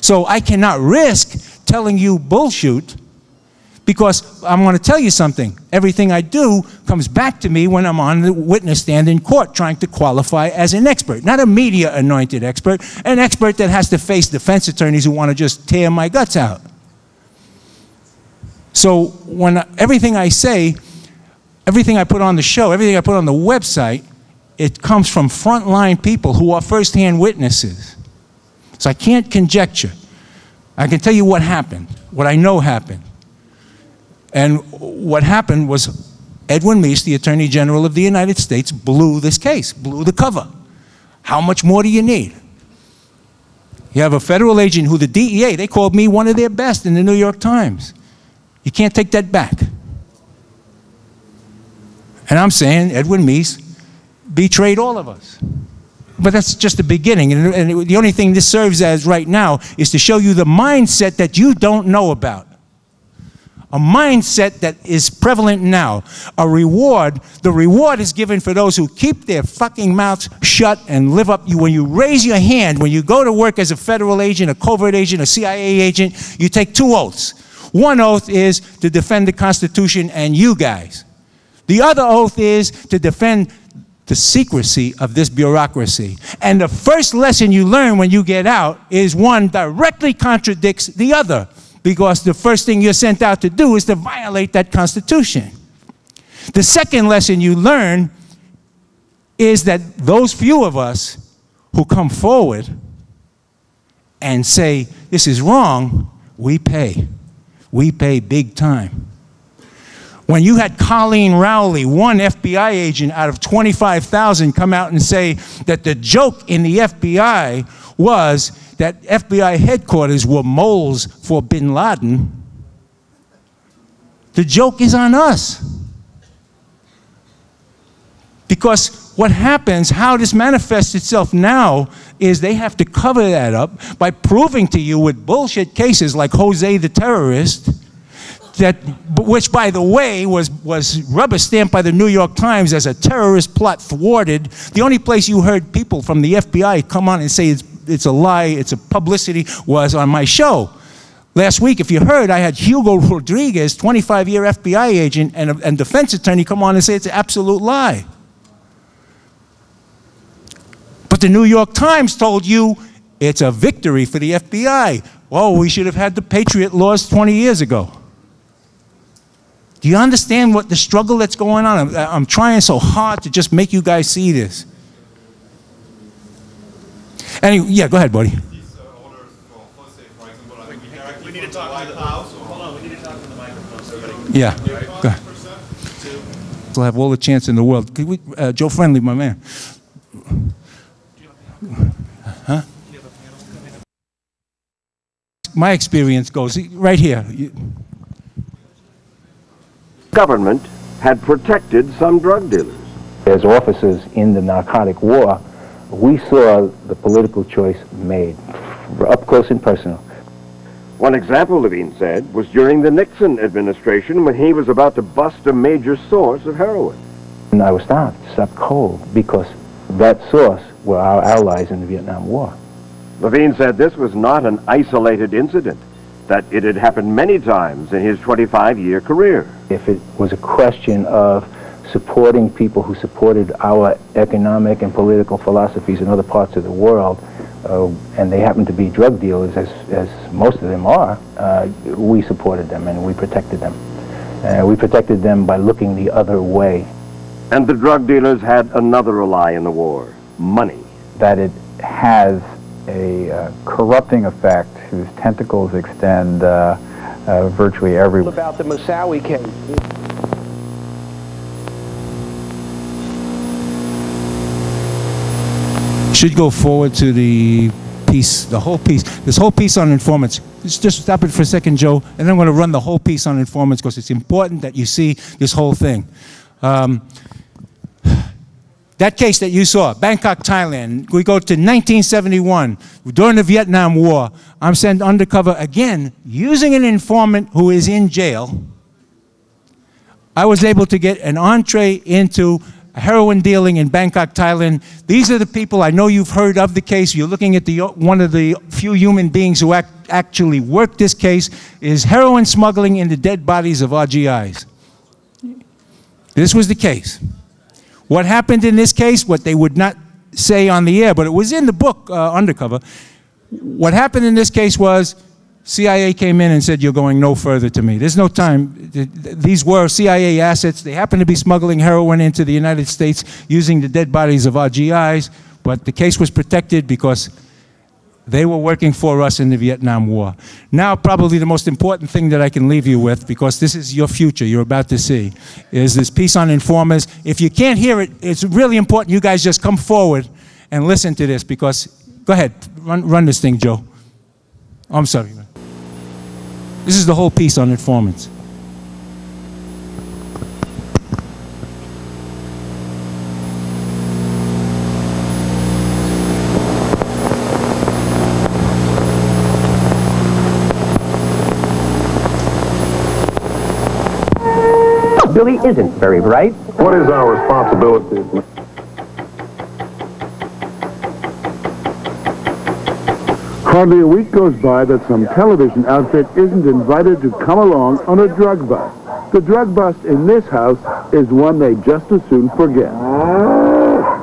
So I cannot risk telling you bullshit, because I'm going to tell you something. Everything I do comes back to me when I'm on the witness stand in court trying to qualify as an expert. Not a media-anointed expert, an expert that has to face defense attorneys who want to just tear my guts out. So when everything I say, everything I put on the show, everything I put on the website, it comes from frontline people who are first-hand witnesses. So I can't conjecture. I can tell you what happened, what I know happened. And what happened was Edwin Meese, the Attorney General of the United States, blew this case, blew the cover. How much more do you need? You have a federal agent who the DEA, they called me one of their best in the New York Times. You can't take that back. And I'm saying Edwin Meese betrayed all of us. But that's just the beginning. And the only thing this serves as right now is to show you the mindset that you don't know about. A mindset that is prevalent now. A reward. The reward is given for those who keep their fucking mouths shut and live up. When you raise your hand, when you go to work as a federal agent, a covert agent, a CIA agent, you take 2 oaths. One oath is to defend the Constitution and you guys. The other oath is to defend the secrecy of this bureaucracy. And the first lesson you learn when you get out is one directly contradicts the other. Because the first thing you're sent out to do is to violate that Constitution. The second lesson you learn is that those few of us who come forward and say, this is wrong, we pay. We pay big time. When you had Colleen Rowley, one FBI agent out of 25,000, come out and say that the joke in the FBI was that FBI headquarters were moles for bin Laden, the joke is on us. Because what happens, how this manifests itself now, is they have to cover that up by proving to you with bullshit cases like Jose the terrorist, which, by the way, was rubber stamped by the New York Times as a terrorist plot thwarted. The only place you heard people from the FBI come on and say it's a lie, it's a publicity, was on my show. Last week, if you heard, I had Hugo Rodriguez, 25-year FBI agent and defense attorney, come on and say it's an absolute lie. But the New York Times told you it's a victory for the FBI. Oh, we should have had the Patriot laws 20 years ago. Do you understand what the struggle that's going on? I'm trying so hard to just make you guys see this. Anyway, yeah, go ahead, buddy. These orders for say, for example, we need to talk to the House. Hold on, we need to talk to the microphone so everybody. Yeah, go ahead. We'll have all the chance in the world. Could we, Joe Friendly, my man. Huh? My experience goes right here. Government had protected some drug dealers. As officers in the narcotic war, we saw the political choice made, up close and personal. One example, Levine said, was during the Nixon administration when he was about to bust a major source of heroin. And I was stopped cold, because that source were our allies in the Vietnam War. Levine said this was not an isolated incident, that it had happened many times in his 25-year career. If it was a question of supporting people who supported our economic and political philosophies in other parts of the world, and they happen to be drug dealers, as most of them are, we supported them and we protected them. We protected them by looking the other way. And the drug dealers had another ally in the war: money. That it has a corrupting effect whose tentacles extend virtually everywhere. About the Moussaoui case. Should go forward to the piece, the whole piece. This whole piece on informants. Just stop it for a second, Joe, and then I'm going to run the whole piece on informants because it's important that you see this whole thing. That case that you saw, Bangkok, Thailand, we go to 1971, during the Vietnam War. I'm sent undercover again, using an informant who is in jail. I was able to get an entree into heroin dealing in Bangkok, Thailand. These are the people, I know you've heard of the case. You're looking at one of the few human beings who actually worked this case, is heroin smuggling in the dead bodies of RGIs. This was the case. What happened in this case, what they would not say on the air, but it was in the book, Undercover. What happened in this case was CIA came in and said, you're going no further to me. There's no time. These were CIA assets. They happened to be smuggling heroin into the United States using the dead bodies of RGIs, but the case was protected because they were working for us in the Vietnam War. Now, probably the most important thing that I can leave you with, because this is your future you're about to see, is this piece on informers. If you can't hear it, it's really important you guys just come forward and listen to this, because, go ahead, run this thing, Joe. I'm sorry. This is the whole piece on informants. Billy isn't very bright. What is our responsibility? Hardly a week goes by that some television outfit isn't invited to come along on a drug bust. The drug bust in this house is one they just as soon forget.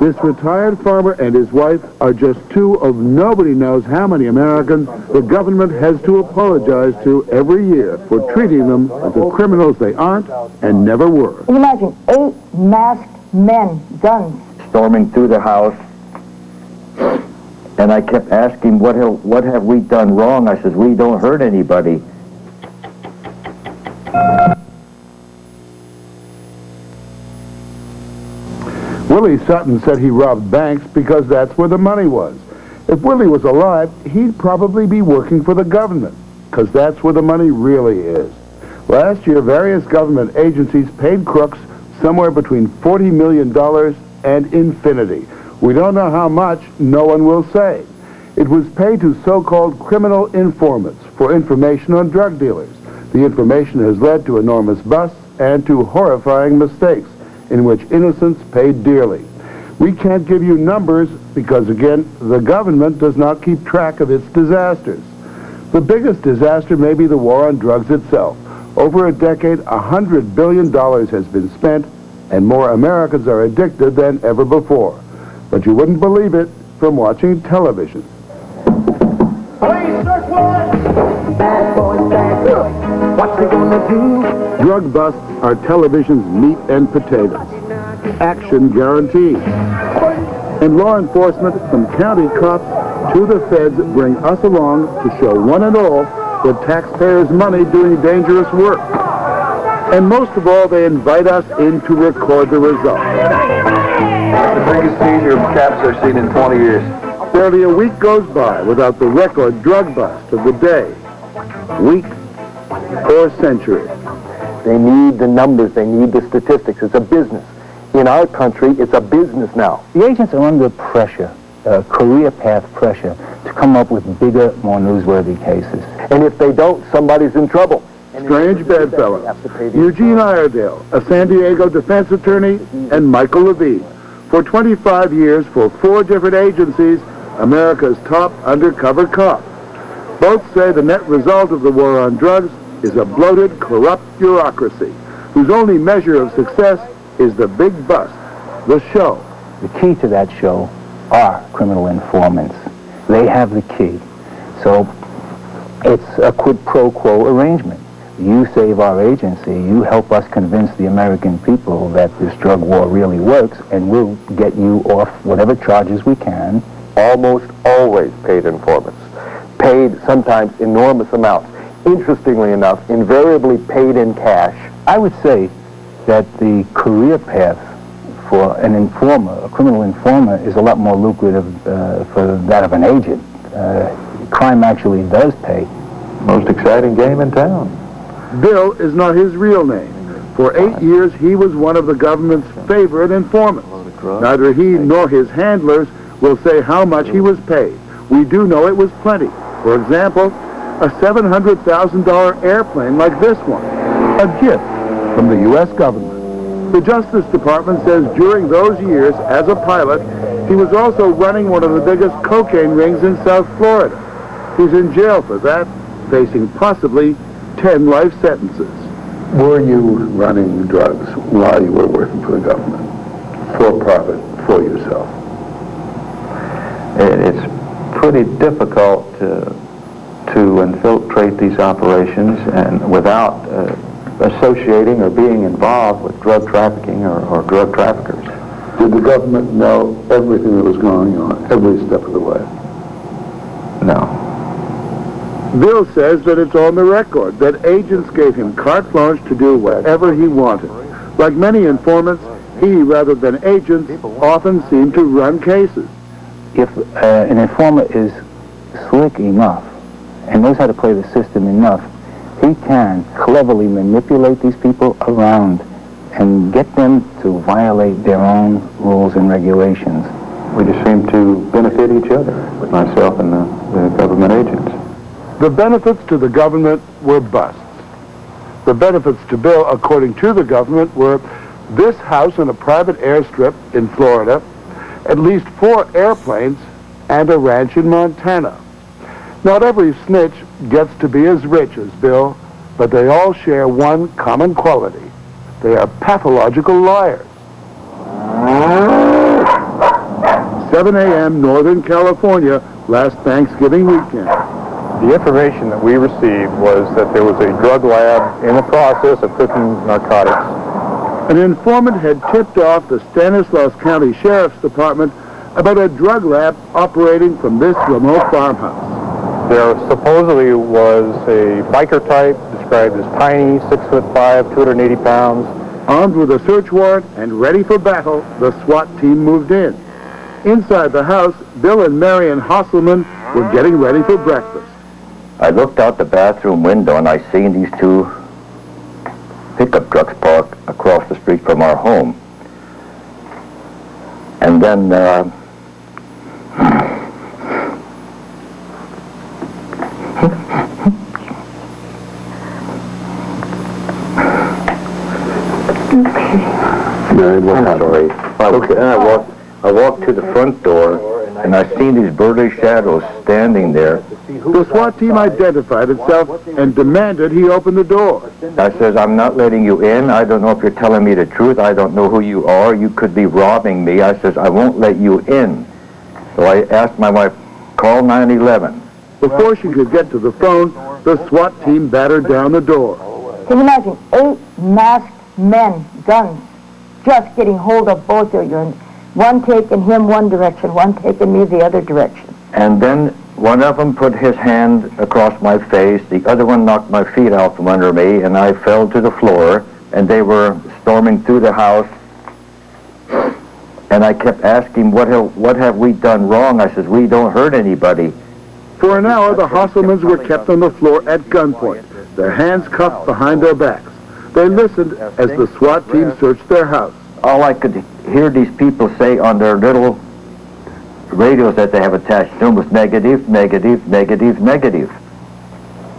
This retired farmer and his wife are just two of nobody knows how many Americans the government has to apologize to every year for treating them as the criminals they aren't and never were. Imagine 8 masked men, guns. Storming through the house, and I kept asking, what have we done wrong? I says, we don't hurt anybody. Willie Sutton said he robbed banks because that's where the money was. If Willie was alive, he'd probably be working for the government, because that's where the money really is. Last year, various government agencies paid crooks somewhere between $40 million and infinity. We don't know how much, no one will say. It was paid to so-called criminal informants for information on drug dealers. The information has led to enormous busts and to horrifying mistakes, in which innocents paid dearly. We can't give you numbers because, again, the government does not keep track of its disasters. The biggest disaster may be the war on drugs itself. Over a decade, $100 billion has been spent, and more Americans are addicted than ever before. But you wouldn't believe it from watching television. Police, search warrant! Bad boys, bad boys. What's they gonna do? Drug busts are television's meat and potatoes. Action guaranteed. And law enforcement, from county cops to the feds, bring us along to show one and all the taxpayers' money doing dangerous work. And most of all, they invite us in to record the results. The biggest seizure of caps I've seen in 20 years. Barely a week goes by without the record drug bust of the day, week, or century. They need the numbers, they need the statistics. It's a business. In our country, it's a business now. The agents are under pressure, career path pressure, to come up with bigger, more newsworthy cases. And if they don't, somebody's in trouble. Strange bedfellow, Eugene Iredale, a San Diego defense attorney, and Michael Levine. For 25 years, for 4 different agencies, America's top undercover cop. Both say the net result of the war on drugs is a bloated, corrupt bureaucracy, whose only measure of success is the big bust, the show. The key to that show are criminal informants. They have the key. So it's a quid pro quo arrangement. You save our agency, you help us convince the American people that this drug war really works, and we'll get you off whatever charges we can. Almost always paid informants. Paid sometimes enormous amounts. Interestingly enough, invariably paid in cash. I would say that the career path for an informer, a criminal informer, is a lot more lucrative for that of an agent. Crime actually does pay. Most exciting game in town. Bill is not his real name. For 8 years, he was one of the government's favorite informants. Neither he nor his handlers will say how much he was paid. We do know it was plenty. For example, a $700,000 airplane like this one, a gift from the U.S. government. The Justice Department says during those years, as a pilot, he was also running one of the biggest cocaine rings in South Florida. He's in jail for that, facing possibly 10 life sentences. Were you running drugs while you were working for the government? For profit, for yourself? It's pretty difficult to infiltrate these operations and without associating or being involved with drug trafficking or drug traffickers. Did the government know everything that was going on, every step of the way? No. Bill says that it's on the record that agents gave him carte blanche to do whatever he wanted. Like many informants, he, rather than agents, often seemed to run cases. If an informant is slick enough and knows how to play the system enough, he can cleverly manipulate these people around and get them to violate their own rules and regulations. We just seem to benefit each other, myself and the government agents. The benefits to the government were busts. The benefits to Bill, according to the government, were this house on a private airstrip in Florida, at least 4 airplanes, and a ranch in Montana. Not every snitch gets to be as rich as Bill, but they all share one common quality. They are pathological liars. 7 a.m. Northern California, last Thanksgiving weekend. The information that we received was that there was a drug lab in the process of cooking narcotics. An informant had tipped off the Stanislaus County Sheriff's Department about a drug lab operating from this remote farmhouse. There supposedly was a biker type described as tiny, 6'5", 280 pounds. Armed with a search warrant and ready for battle, the SWAT team moved in. Inside the house, Bill and Marion Hosselman were getting ready for breakfast. I looked out the bathroom window and I seen these 2 pickup trucks parked across the street from our home. And then I walked to the front door and I seen these burly shadows standing there. The SWAT team identified itself and demanded he open the door. I says, I'm not letting you in. I don't know if you're telling me the truth. I don't know who you are. You could be robbing me. I says, I won't let you in. So I asked my wife, call 911. Before she could get to the phone, the SWAT team battered down the door. Can you imagine 8 masked men, guns, just getting hold of both of you, and one taking him one direction, one taking me the other direction. And then one of them put his hand across my face, the other one knocked my feet out from under me, and I fell to the floor, and they were storming through the house. And I kept asking, what have we done wrong? I says, we don't hurt anybody. For an hour, the Hosselmans were kept on the floor at gunpoint, their hands cuffed behind their backs. They listened as the SWAT team searched their house. All I could hear these people say on their little radios that they have attached to them was negative, negative, negative, negative.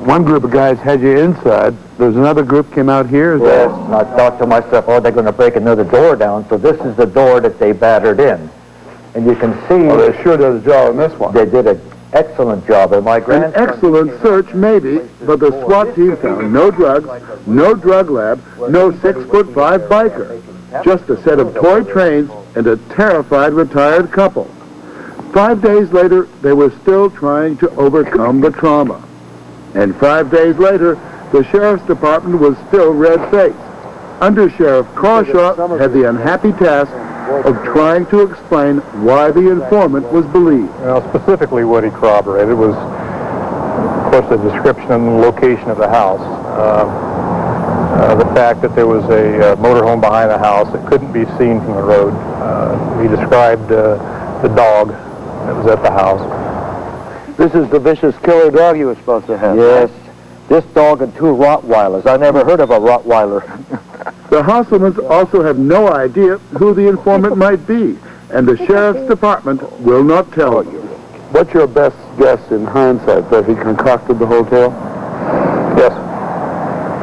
One group of guys had you inside. There's another group came out here. Yes, and I thought to myself, oh, they're going to break another door down. So this is the door that they battered in. And you can see... Oh, they sure did a job on this one. They did an excellent job. And my grandson... An excellent search, maybe, but the SWAT team found no drugs, no drug lab, no 6'5" biker. Just a set of toy trains and a terrified retired couple. 5 days later, they were still trying to overcome the trauma. And 5 days later, the Sheriff's Department was still red-faced. Under Sheriff Crawshaw had the unhappy task of trying to explain why the informant was believed. Well, specifically what he corroborated was, of course, the description and the location of the house. The fact that there was a motorhome behind the house that couldn't be seen from the road. He described the dog that was at the house. This is the vicious killer dog you were supposed to have. Yes. This dog and 2 Rottweilers. I never heard of a Rottweiler. The Hasselmans also have no idea who the informant might be, and the Sheriff's Department will not tell you. What's your best guess in hindsight, that he concocted the whole tale? Yes.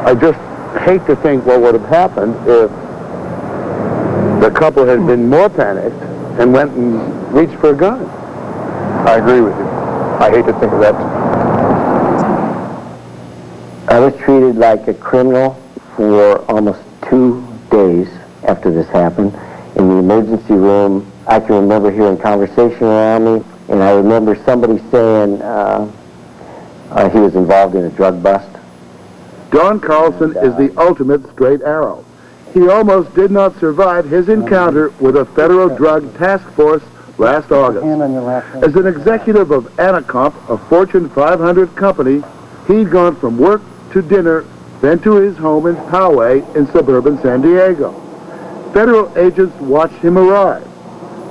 I just hate to think what would have happened if the couple had been more panicked and went and reached for a gun. I agree with you. I hate to think of that. I was treated like a criminal for almost 2 days after this happened. In the emergency room, I can remember hearing conversation around me, and I remember somebody saying he was involved in a drug bust. Don Carlson is the ultimate straight arrow. He almost did not survive his encounter with a federal drug task force last August. As an executive of Anacomp, a Fortune 500 company, he'd gone from work to dinner, then to his home in Poway in suburban San Diego. Federal agents watched him arrive.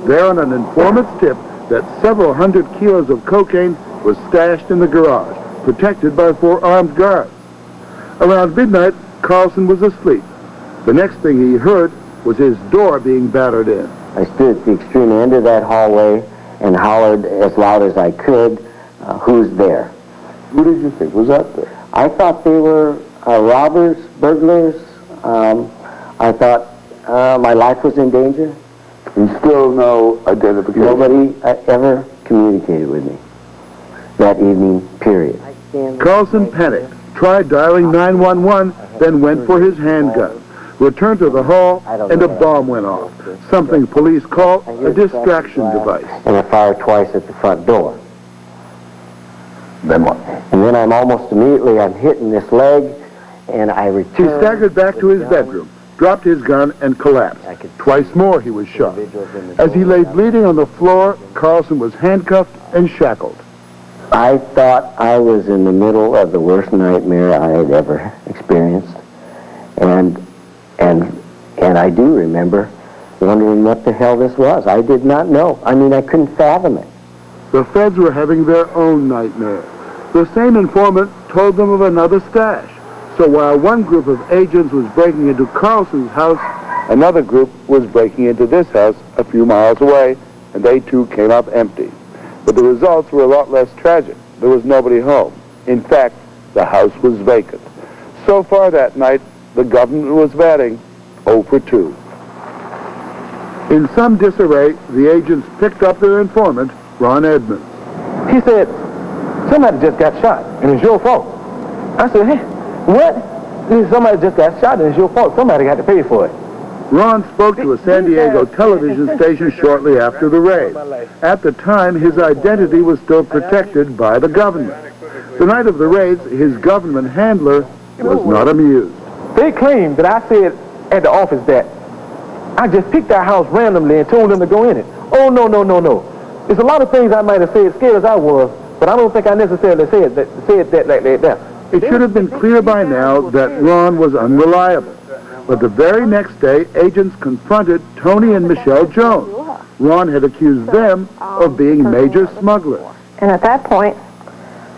There on an informant's tip that several hundred kilos of cocaine was stashed in the garage, protected by 4 armed guards. Around midnight, Carlson was asleep. The next thing he heard was his door being battered in. I stood at the extreme end of that hallway and hollered as loud as I could, who's there? Who did you think was out there? I thought they were robbers, burglars. I thought my life was in danger. And still no identification? Nobody ever communicated with me that evening, period. Carlson panicked, tried dialing 911, then went for his handgun. Returned to the hall, and a bomb went off, something police call a distraction device. And I fired twice at the front door. Then what? And then I'm hitting this leg, and I returned. He staggered back to his bedroom, dropped his gun, and collapsed. Twice more he was shot. As he lay bleeding on the floor, Carlson was handcuffed and shackled. I thought I was in the middle of the worst nightmare I had ever experienced. And I do remember wondering what the hell this was. I did not know. I mean, I couldn't fathom it. The feds were having their own nightmare. The same informant told them of another stash. So while one group of agents was breaking into Carlson's house, another group was breaking into this house a few miles away, and they too came up empty. But the results were a lot less tragic. There was nobody home. In fact, the house was vacant. So far that night, the government was batting 0 for 2. In some disarray, the agents picked up their informant, Ron Edmonds. He said, somebody just got shot, and it's your fault. I said, hey, what? He said, somebody just got shot, and it's your fault. Somebody got to pay for it. Ron spoke to a San Diego television station shortly after the raid. At the time, his identity was still protected by the government. The night of the raids, his government handler was not amused. They claimed that I said at the office that I just picked our house randomly and told them to go in it. Oh, no, no, no, no. There's a lot of things I might have said, scared as I was, but I don't think I necessarily said that like that. It should have been clear by now that Ron was unreliable. But the very next day, agents confronted Tony and Michelle Jones. Ron had accused them of being major smugglers. And at that point,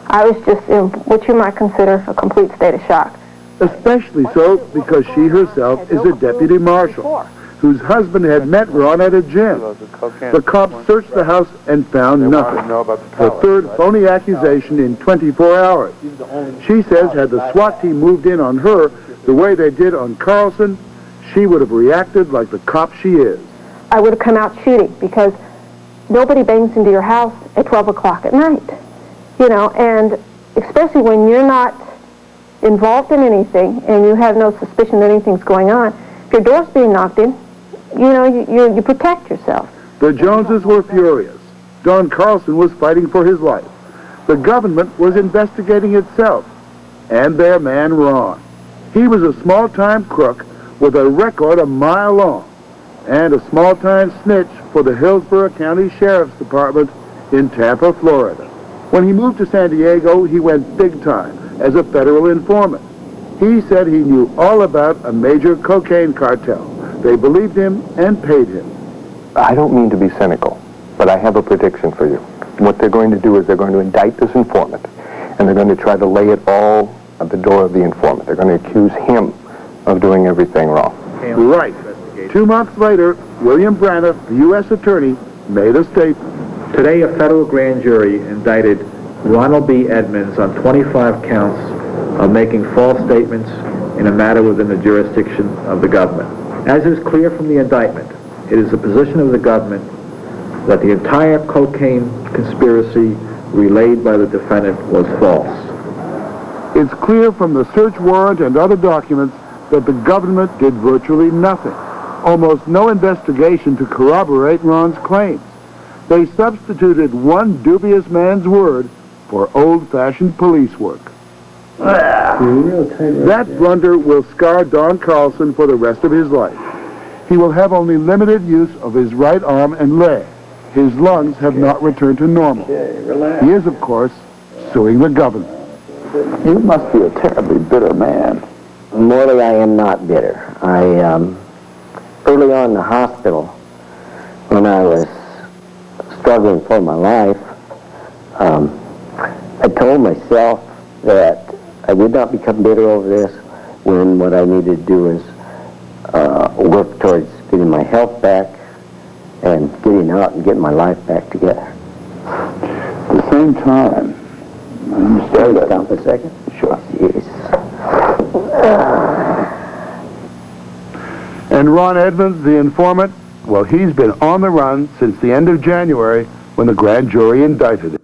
I was just in what you might consider a complete state of shock. Especially so because she herself is a deputy marshal, whose husband had met Ron at a gym. The cops searched the house and found nothing. The third phony accusation in 24 hours. She says had the SWAT team moved in on her the way they did on Carlson, she would have reacted like the cop she is. I would have come out shooting because nobody bangs into your house at 12 o'clock at night. You know, and especially when you're not involved in anything and you have no suspicion that anything's going on, if your door's being knocked in, you know, you protect yourself. The Joneses were furious. Don Carlson was fighting for his life. The government was investigating itself, and their man Ron. He was a small-time crook with a record a mile long, and a small-time snitch for the Hillsborough County Sheriff's Department in Tampa, Florida. When he moved to San Diego, he went big time as a federal informant. He said he knew all about a major cocaine cartel. They believed him and paid him. I don't mean to be cynical, but I have a prediction for you. What they're going to do is they're going to indict this informant, and they're going to try to lay it all at the door of the informant. They're going to accuse him of doing everything wrong. Right. 2 months later, William Braniff, the U.S. Attorney, made a statement. Today, a federal grand jury indicted Ronald B. Edmonds on 25 counts of making false statements in a matter within the jurisdiction of the government. As is clear from the indictment, it is the position of the government that the entire cocaine conspiracy relayed by the defendant was false. It's clear from the search warrant and other documents that the government did virtually nothing. Almost no investigation to corroborate Ron's claims. They substituted one dubious man's word for old-fashioned police work. That blunder will scar Don Carlson for the rest of his life. He will have only limited use of his right arm and leg. His lungs have not returned to normal. He is, of course, suing the government. You must be a terribly bitter man. Morley, I am not bitter. Early on in the hospital, when I was struggling for my life, I told myself that I would not become bitter over this when what I needed to do is work towards getting my health back and getting out and getting my life back together. At the same time, I understand that. Stop a second? Sure. Yes. And Ron Edmonds, the informant, well, he's been on the run since the end of January when the grand jury indicted him.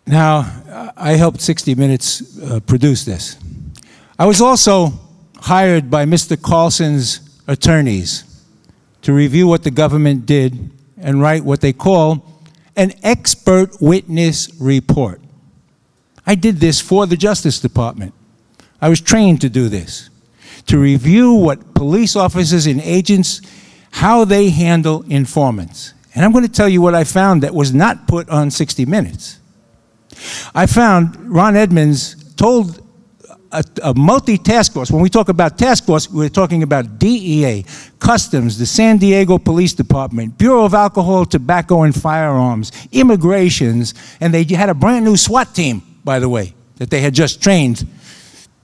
Now, I helped 60 Minutes produce this. I was also hired by Mr. Carlson's attorneys to review what the government did and write what they call an expert witness report. I did this for the Justice Department. I was trained to do this, to review what police officers and agents, how they handle informants. And I'm going to tell you what I found that was not put on 60 Minutes. I found Ron Edmonds told a multi-task force. When we talk about task force, we're talking about DEA, Customs, the San Diego Police Department, Bureau of Alcohol, Tobacco, and Firearms, Immigrations, and they had a brand new SWAT team, by the way, that they had just trained.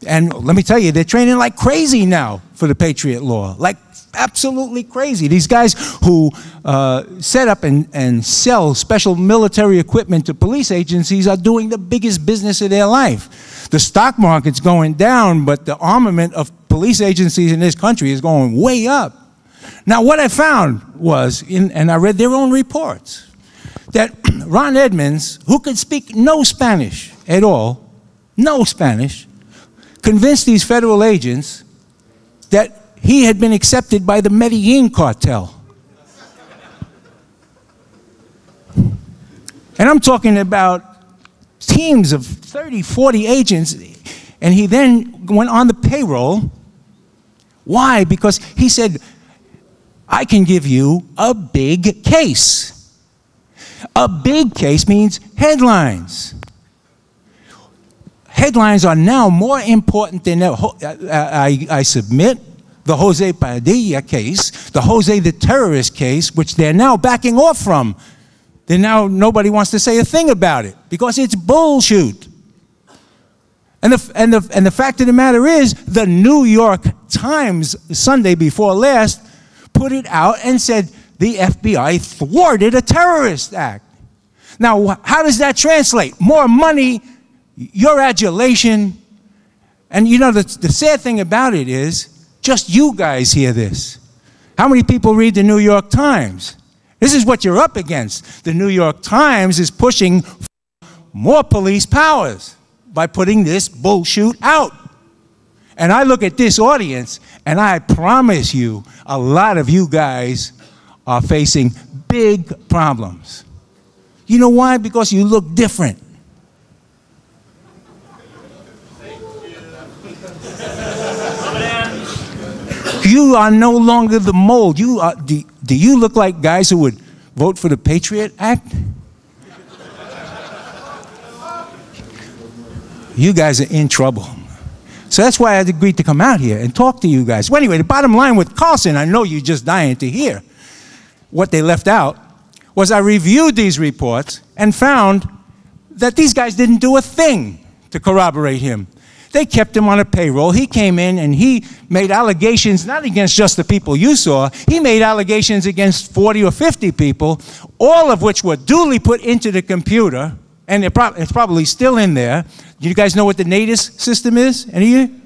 And let me tell you, they're training like crazy now for the Patriot Law, like absolutely crazy. These guys who set up and sell special military equipment to police agencies are doing the biggest business of their life. The stock market's going down, but the armament of police agencies in this country is going way up. Now, what I found was, and I read their own reports, that Ron Edmonds, who could speak no Spanish at all, no Spanish, convinced these federal agents that he had been accepted by the Medellin cartel. And I'm talking about teams of 30, 40 agents, and he then went on the payroll. Why? Because he said, I can give you a big case. A big case means headlines. Headlines are now more important than I submit the Jose Padilla case, the Jose the terrorist case, which they're now backing off from. Then now nobody wants to say a thing about it because it's bullshit. And the fact of the matter is, the New York Times, Sunday before last, put it out and said the FBI thwarted a terrorist act. Now, how does that translate? More money, your adulation. And you know, the sad thing about it is, just you guys hear this. How many people read the New York Times? This is what you're up against. The New York Times is pushing more police powers by putting this bullshit out. And I look at this audience, and I promise you, a lot of you guys are facing big problems. You know why? Because you look different. You are no longer the mold. You are, do you look like guys who would vote for the Patriot Act? You guys are in trouble. So that's why I agreed to come out here and talk to you guys. Well, anyway, the bottom line with Carlson, I know you're just dying to hear. What they left out was I reviewed these reports and found that these guys didn't do a thing to corroborate him. They kept him on a payroll. He came in and he made allegations, not against just the people you saw. He made allegations against 40 or 50 people, all of which were duly put into the computer, and it's probably still in there. You guys know what the NATIS system is? Any of you?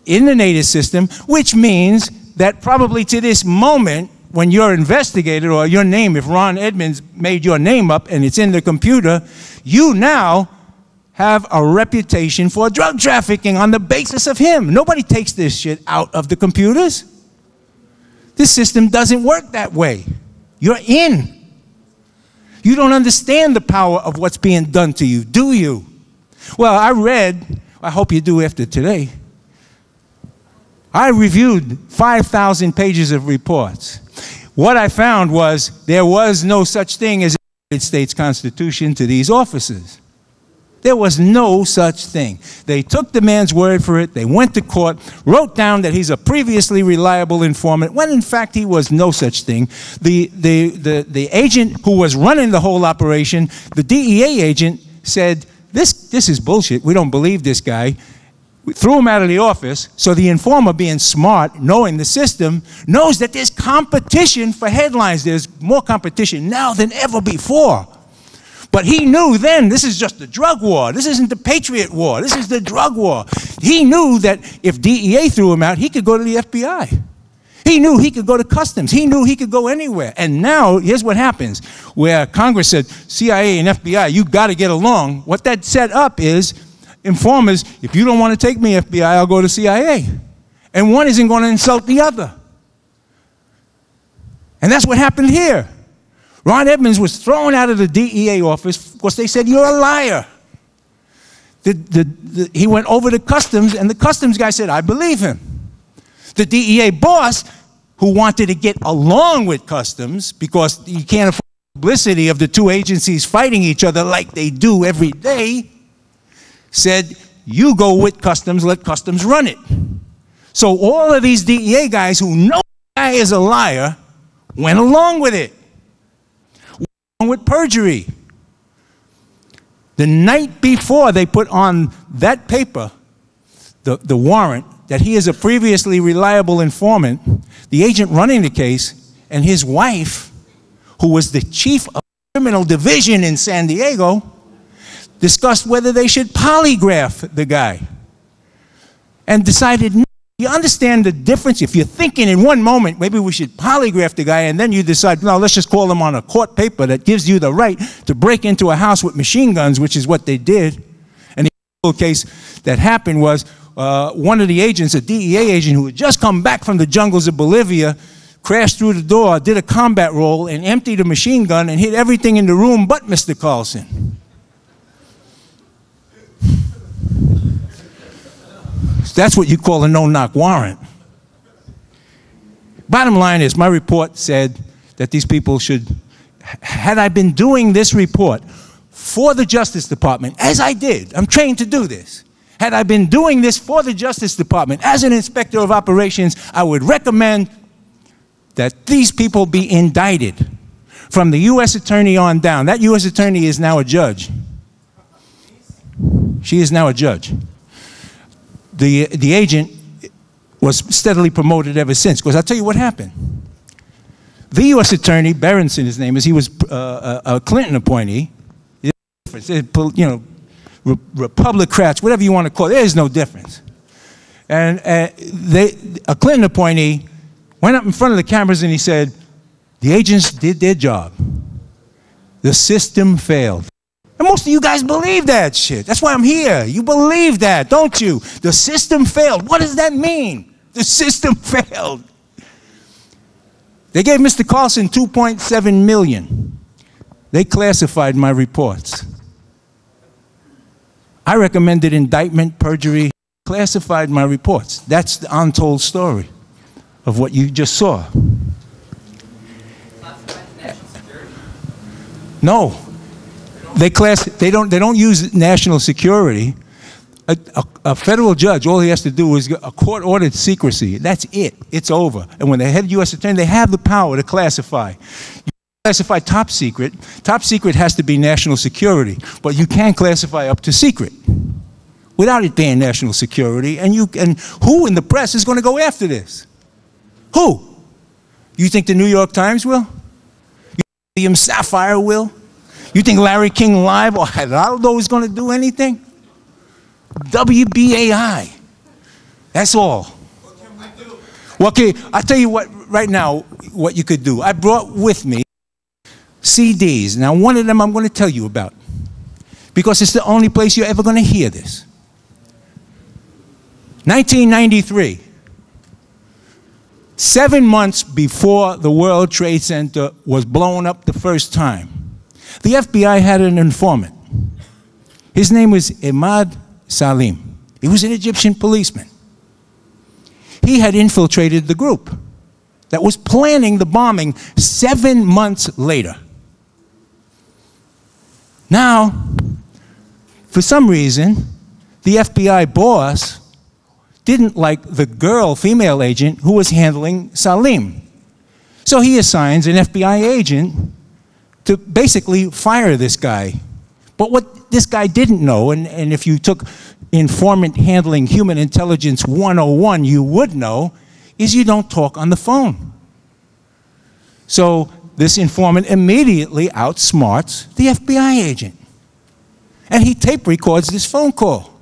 In the NATIS system, which means that probably to this moment, when you're investigated, or your name, if Ron Edmonds made your name up and it's in the computer, you now have a reputation for drug trafficking on the basis of him. Nobody takes this shit out of the computers. This system doesn't work that way. You're in. You don't understand the power of what's being done to you, do you? Well, I read, I hope you do after today, I reviewed 5,000 pages of reports. What I found was there was no such thing as a United States Constitution to these officers. There was no such thing. They took the man's word for it. They went to court, wrote down that he's a previously reliable informant, when in fact he was no such thing. The agent who was running the whole operation, the DEA agent, said, this is bullshit. We don't believe this guy. We threw him out of the office. So the informer, being smart, knowing the system, knows that there's competition for headlines. There's more competition now than ever before. But he knew then this is just the drug war. This isn't the Patriot war. This is the drug war. He knew that if DEA threw him out, he could go to the FBI. He knew he could go to Customs. He knew he could go anywhere. And now, here's what happens. Where Congress said, CIA and FBI, you got to get along. What that set up is informers, if you don't want to take me FBI, I'll go to CIA. And one isn't going to insult the other. And that's what happened here. Ron Edmonds was thrown out of the DEA office because they said, you're a liar. He went over to Customs, and the Customs guy said, I believe him. The DEA boss, who wanted to get along with Customs, because you can't afford the publicity of the two agencies fighting each other like they do every day, said, you go with Customs, let Customs run it. So all of these DEA guys who know the guy is a liar went along with it. With perjury. The night before they put on that paper, the warrant, that he is a previously reliable informant, the agent running the case and his wife, who was the chief of the criminal division in San Diego, discussed whether they should polygraph the guy and decided, no. You understand the difference? If you're thinking in one moment, maybe we should polygraph the guy, and then you decide, no, let's just call him on a court paper that gives you the right to break into a house with machine guns, which is what they did. And the case that happened was one of the agents, a DEA agent who had just come back from the jungles of Bolivia, crashed through the door, did a combat roll, and emptied a machine gun and hit everything in the room but Mr. Carlson. That's what you call a no-knock warrant. Bottom line is, my report said that these people should, had I been doing this report for the Justice Department, as I did, I'm trained to do this, had I been doing this for the Justice Department as an inspector of operations, I would recommend that these people be indicted from the U.S. attorney on down. That U.S. attorney is now a judge. She is now a judge. The agent was steadily promoted ever since, because I'll tell you what happened. The U.S. attorney, Berenson, his name is, he was a Clinton appointee. You know, Republicrats, whatever you want to call it, there is no difference. And a Clinton appointee went up in front of the cameras and he said, the agents did their job. The system failed. And most of you guys believe that shit. That's why I'm here. You believe that, don't you? The system failed. What does that mean? The system failed. They gave Mr. Carlson $2.7 million. They classified my reports. I recommended indictment, perjury, classified my reports. That's the untold story of what you just saw. No, they don't use national security. A federal judge, all he has to do is a court-ordered secrecy. That's it. It's over. And when they head U.S. attorney, they have the power to classify. You classify top secret. Top secret has to be national security, but you can classify up to secret without it being national security. And who in the press is going to go after this? Who? You think the New York Times will? You think William Safire will? You think Larry King Live or Geraldo is going to do anything? WBAI. That's all. What can we do? Well, okay, I'll tell you what, right now, what you could do. I brought with me CDs. Now, one of them I'm going to tell you about, because it's the only place you're ever going to hear this. 1993. 7 months before the World Trade Center was blown up the first time, the FBI had an informant. His name was Ahmad Salim. He was an Egyptian policeman. He had infiltrated the group that was planning the bombing 7 months later. Now, for some reason, the FBI boss didn't like the girl, female agent, who was handling Salim. So he assigns an FBI agent to basically fire this guy. But what this guy didn't know, and if you took Informant Handling Human Intelligence 101, you would know, is you don't talk on the phone. So this informant immediately outsmarts the FBI agent. And he tape records this phone call.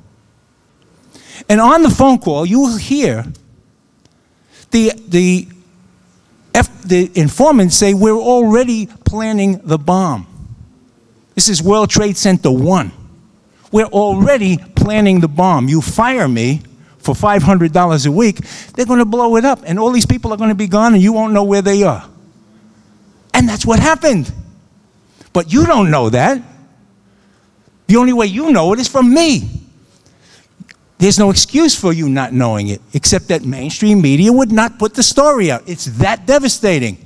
And on the phone call, you will hear the informant say, "We're already planning the bomb. This is World Trade Center 1. We're already planning the bomb. You fire me for $500 a week, they're going to blow it up, and all these people are going to be gone, and you won't know where they are." And that's what happened. But you don't know that. The only way you know it is from me. There's no excuse for you not knowing it, except that mainstream media would not put the story out. It's that devastating.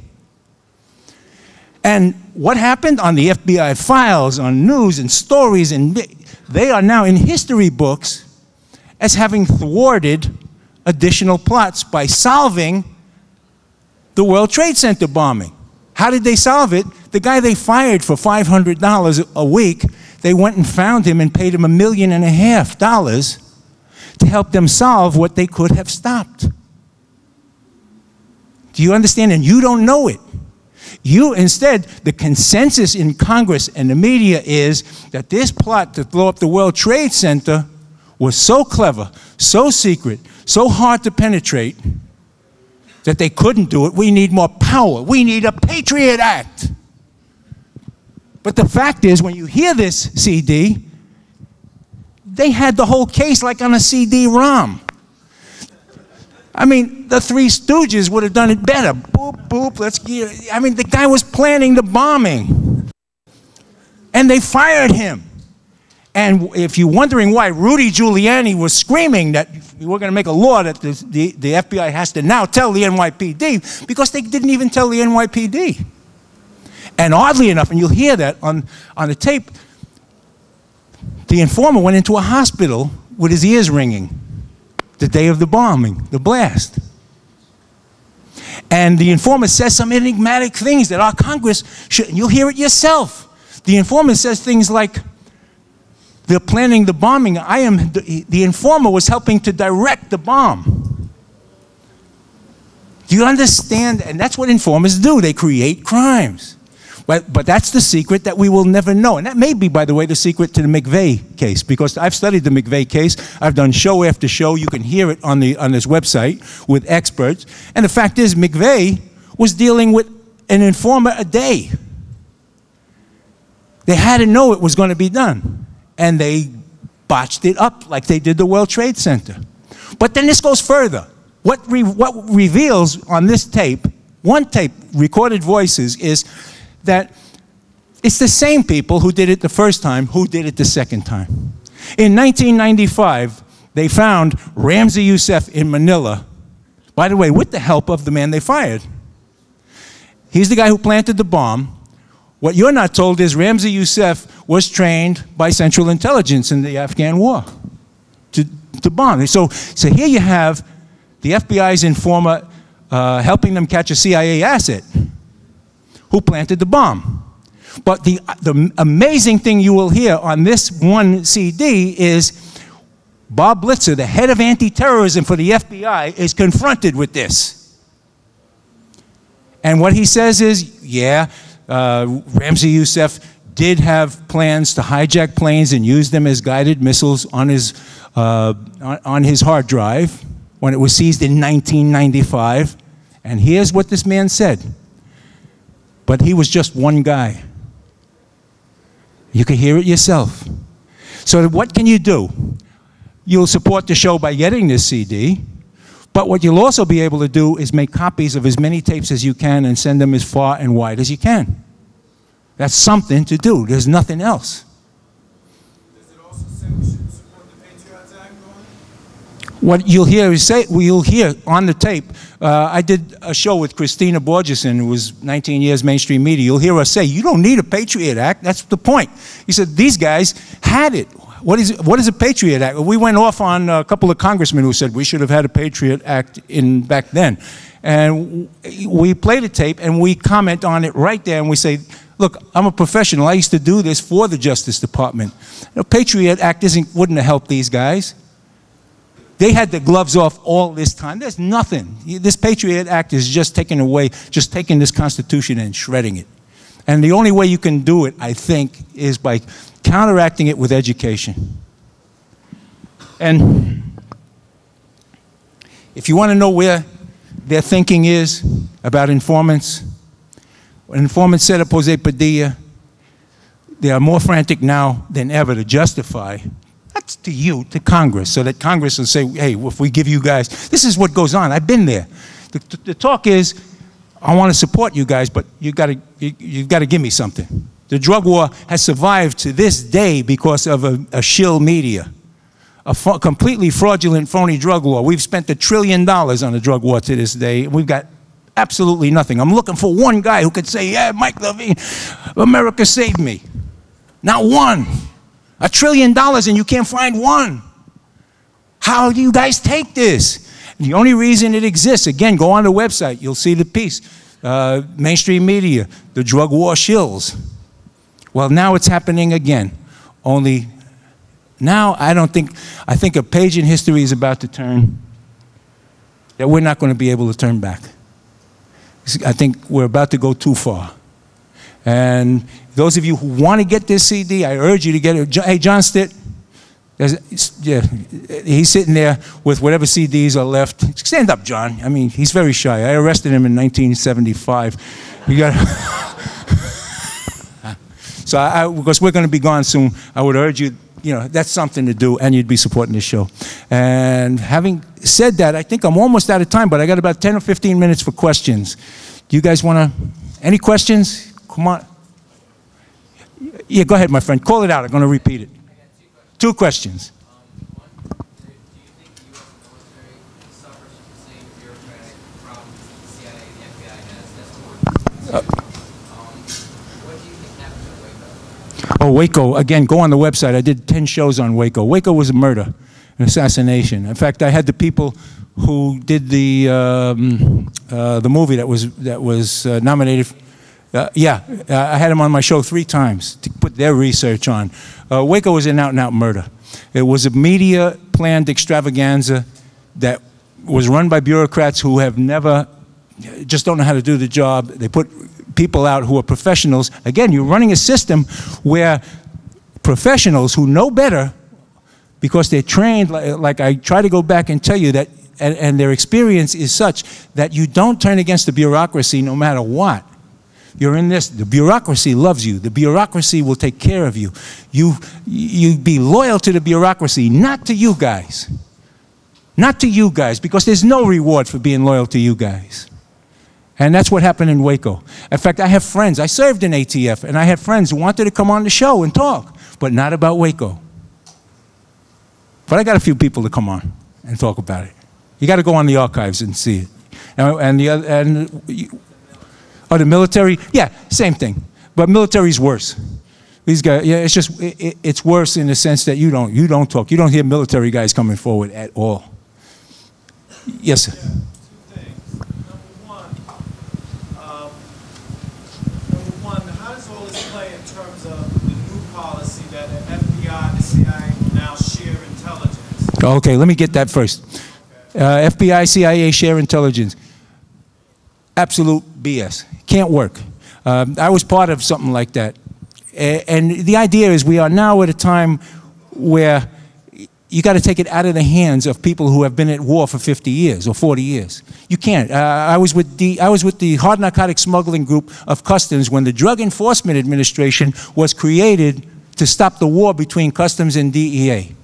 And what happened on the FBI files, on news and stories, and they are now in history books as having thwarted additional plots by solving the World Trade Center bombing. How did they solve it? The guy they fired for $500 a week, they went and found him and paid him $1.5 million to help them solve what they could have stopped. Do you understand? And you don't know it. You, instead, the consensus in Congress and the media is that this plot to blow up the World Trade Center was so clever, so secret, so hard to penetrate that they couldn't do it. We need more power. We need a Patriot Act. But the fact is, when you hear this CD, they had the whole case like on a CD-ROM. I mean, the Three Stooges would have done it better. Boop, boop, let's get it. I mean, the guy was planning the bombing. And they fired him. And if you're wondering why Rudy Giuliani was screaming that we're going to make a law that the FBI has to now tell the NYPD, because they didn't even tell the NYPD. And oddly enough, and you'll hear that on the tape, the informer went into a hospital with his ears ringing the day of the bombing, the blast. And the informant says some enigmatic things that our Congress should, you'll hear it yourself. The informant says things like, they're planning the bombing. The informer was helping to direct the bomb. Do you understand? And that's what informers do. They create crimes. But that's the secret that we will never know. And that may be, by the way, the secret to the McVeigh case, because I've studied the McVeigh case. I've done show after show. You can hear it on this website with experts. And the fact is, McVeigh was dealing with an informer a day. They had to know it was going to be done. And they botched it up like they did the World Trade Center. But then this goes further. What reveals on this tape one tape, recorded voices, is that it's the same people who did it the first time who did it the second time. In 1995, they found Ramzi Youssef in Manila, by the way, with the help of the man they fired. He's the guy who planted the bomb. What you're not told is Ramzi Youssef was trained by Central Intelligence in the Afghan war to bomb. So here you have the FBI's informer helping them catch a CIA asset who planted the bomb. But the amazing thing you will hear on this one CD is Bob Blitzer, the head of anti-terrorism for the FBI, is confronted with this. And what he says is, yeah, Ramzi Youssef did have plans to hijack planes and use them as guided missiles on his hard drive when it was seized in 1995. And here's what this man said. But he was just one guy. You can hear it yourself. So what can you do? You'll support the show by getting this CD, but what you'll also be able to do is make copies of as many tapes as you can and send them as far and wide as you can. That's something to do. There's nothing else. Does it also say we should support the Patriots Act going? What you'll hear is you'll hear on the tape, I did a show with Christina Borgeson, who was 19 years mainstream media. You'll hear her say, you don't need a Patriot Act. That's the point. He said, these guys had it. What is a Patriot Act? We went off on a couple of congressmen who said we should have had a Patriot Act back then. And we played a tape and we comment on it right there and we say, look, I'm a professional. I used to do this for the Justice Department. The Patriot Act wouldn't have helped these guys. They had the gloves off all this time. There's nothing. This Patriot Act is just taking this Constitution and shredding it. And the only way you can do it, I think, is by counteracting it with education. And if you want to know where their thinking is about informants, when informants set up Jose Padilla, they are more frantic now than ever to justify. That's to you, to Congress, so that Congress will say, hey, if we give you guys, this is what goes on. I've been there. The talk is, I want to support you guys, but you've got to give me something. The drug war has survived to this day because of a shill media, a completely fraudulent, phony drug war. We've spent $1 trillion on the drug war to this day. We've got absolutely nothing. I'm looking for one guy who could say, yeah, Mike Levine, America saved me. Not one. $1 trillion and you can't find one. How do you guys take this? The only reason it exists, again, go on the website, you'll see the piece. Mainstream media, the drug war shills. Well, now it's happening again. Only now I think a page in history is about to turn that we're not going to be able to turn back. I think we're about to go too far. And those of you who want to get this CD, I urge you to get it. Hey, John Stitt, yeah, he's sitting there with whatever CDs are left. Stand up, John. I mean, he's very shy. I arrested him in 1975. You got. So, because we're going to be gone soon, I would urge you, that's something to do, and you'd be supporting this show. And having said that, I think I'm almost out of time, but I got about 10 or 15 minutes for questions. Do you guys want to? Any questions? Come on. Yeah, go ahead, my friend. Call it out. I'm going to repeat it. Two questions. Oh, Waco, again, go on the website. I did 10 shows on Waco. Waco was a murder, an assassination. In fact, I had the people who did the movie that was nominated. I had them on my show 3 times to put their research on. Waco was an out-and-out murder. It was a media-planned extravaganza that was run by bureaucrats who have just don't know how to do the job. They put people out who are professionals. Again, you're running a system where professionals who know better, because they're trained, like I try to go back and tell you that, and their experience is such that you don't turn against the bureaucracy no matter what. You're in this, the bureaucracy loves you. The bureaucracy will take care of you. You be loyal to the bureaucracy, not to you guys. Not to you guys, because there's no reward for being loyal to you guys. And that's what happened in Waco. In fact, I have friends. I served in ATF, and I had friends who wanted to come on the show and talk, but not about Waco. But I got a few people to come on and talk about it. You got to go on the archives and see it. The military, yeah, same thing. But military's worse. These guys, yeah, it's just it's worse in the sense that you don't talk. You don't hear military guys coming forward at all. Yes, sir. How does all this play in terms of the new policy that the FBI and the CIA will now share intelligence? Okay, let me get that first. FBI, CIA share intelligence. Absolute BS. Can't work. I was part of something like that. And the idea is we are now at a time where you got to take it out of the hands of people who have been at war for 50 years or 40 years. You can't. I was with the hard narcotic smuggling group of Customs when the Drug Enforcement Administration was created to stop the war between Customs and DEA.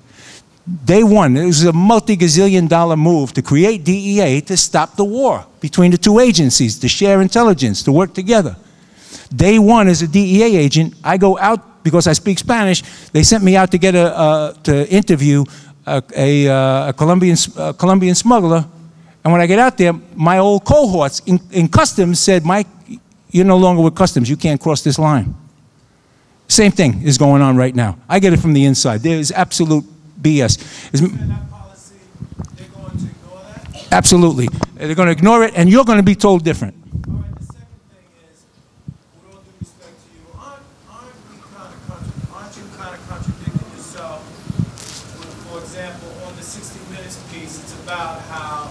Day one, it was a multi-gazillion-dollar move to create DEA to stop the war between the two agencies, to share intelligence, to work together. Day one, as a DEA agent, I go out because I speak Spanish. They sent me out to get to interview a Colombian smuggler. And when I get out there, my old cohorts in Customs said, "Mike, you're no longer with Customs. You can't cross this line." Same thing is going on right now. I get it from the inside. There is absolute BS. Absolutely. They're going to ignore it, and you're going to be told different. About how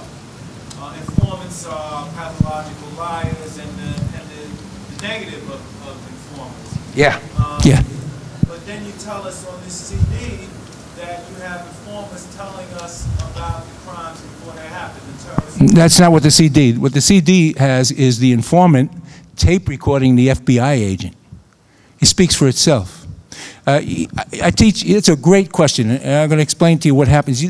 informants are pathological liars and the negative of informants. Yeah. Yeah. But then you tell us on this CD that you have informants telling us about the crimes before they happen. That's not what the CD. What the CD has is the informant tape recording the FBI agent. It speaks for itself. I teach. It's a great question, and I'm going to explain to you what happens.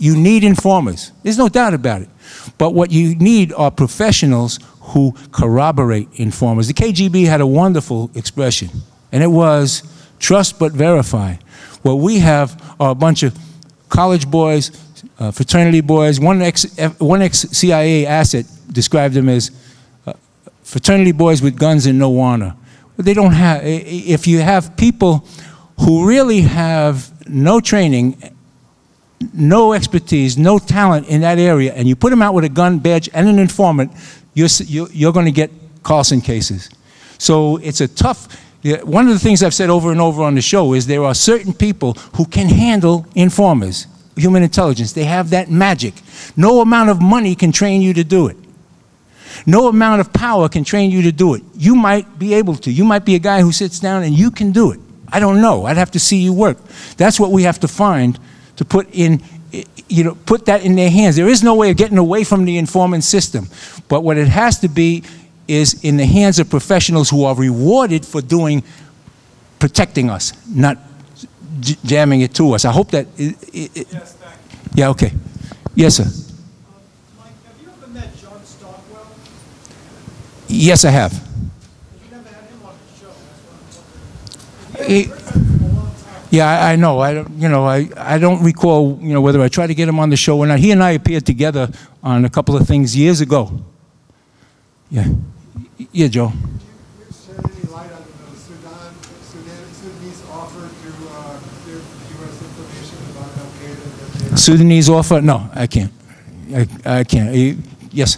You need informers. There's no doubt about it. But what you need are professionals who corroborate informers. The KGB had a wonderful expression, and it was trust but verify. What we have are a bunch of college boys, fraternity boys. One ex-CIA asset described them as fraternity boys with guns and no honor. But they don't have, if you have people who really have no training, no expertise, no talent in that area, and you put them out with a gun badge and an informant, you're going to get Carlson cases. So it's a tough, one of the things I've said over and over on the show is there are certain people who can handle informers, human intelligence. They have that magic. No amount of money can train you to do it. No amount of power can train you to do it. You might be able to. You might be a guy who sits down and you can do it. I don't know. I'd have to see you work. That's what we have to find to put in, put that in their hands. There is no way of getting away from the informant system. But what it has to be is in the hands of professionals who are rewarded for protecting us, not jamming it to us. I hope that, yes, thank you. Yeah, okay. Yes, sir. Mike, have you ever met John Stockwell? Yes, I have. You never had him on the show, that's what I'm wondering. Yeah, I know. I don't recall, whether I tried to get him on the show or not. He and I appeared together on a couple of things years ago. Yeah. Yeah, Joe. Can you shed any light on the Sudanese offer to give U.S. information about Al-Qaeda? Sudanese offer? No, I can't. I can't. Yes.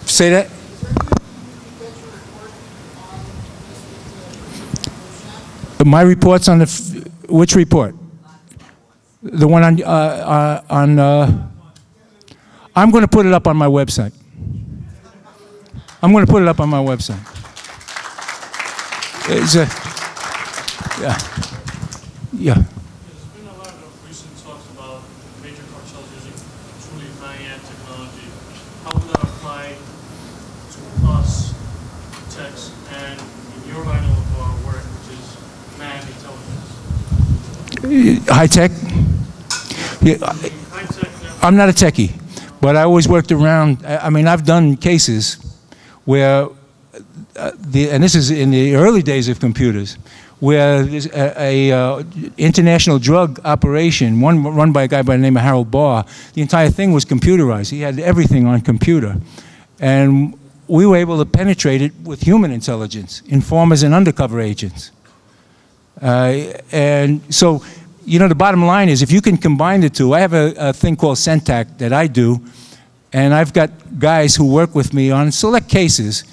Say that? My reports on which report? The one on I'm going to put it up on my website. I'm going to put it up on my website. Yeah. There's been a lot of recent talks about major cartels using truly high-end technology. How would that apply to us, techs, and in your line of work, which is manned intelligence? High tech? Yeah. I'm not a techie, but I always worked around. I mean, I've done cases where, and this is in the early days of computers, where there's a international drug operation, one run by a guy by the name of Harold Barr. The entire thing was computerized. He had everything on computer. And we were able to penetrate it with human intelligence, informers and undercover agents. And so, you know, the bottom line is if you can combine the two, I have a thing called Centac that I do, and I've got guys who work with me on select cases,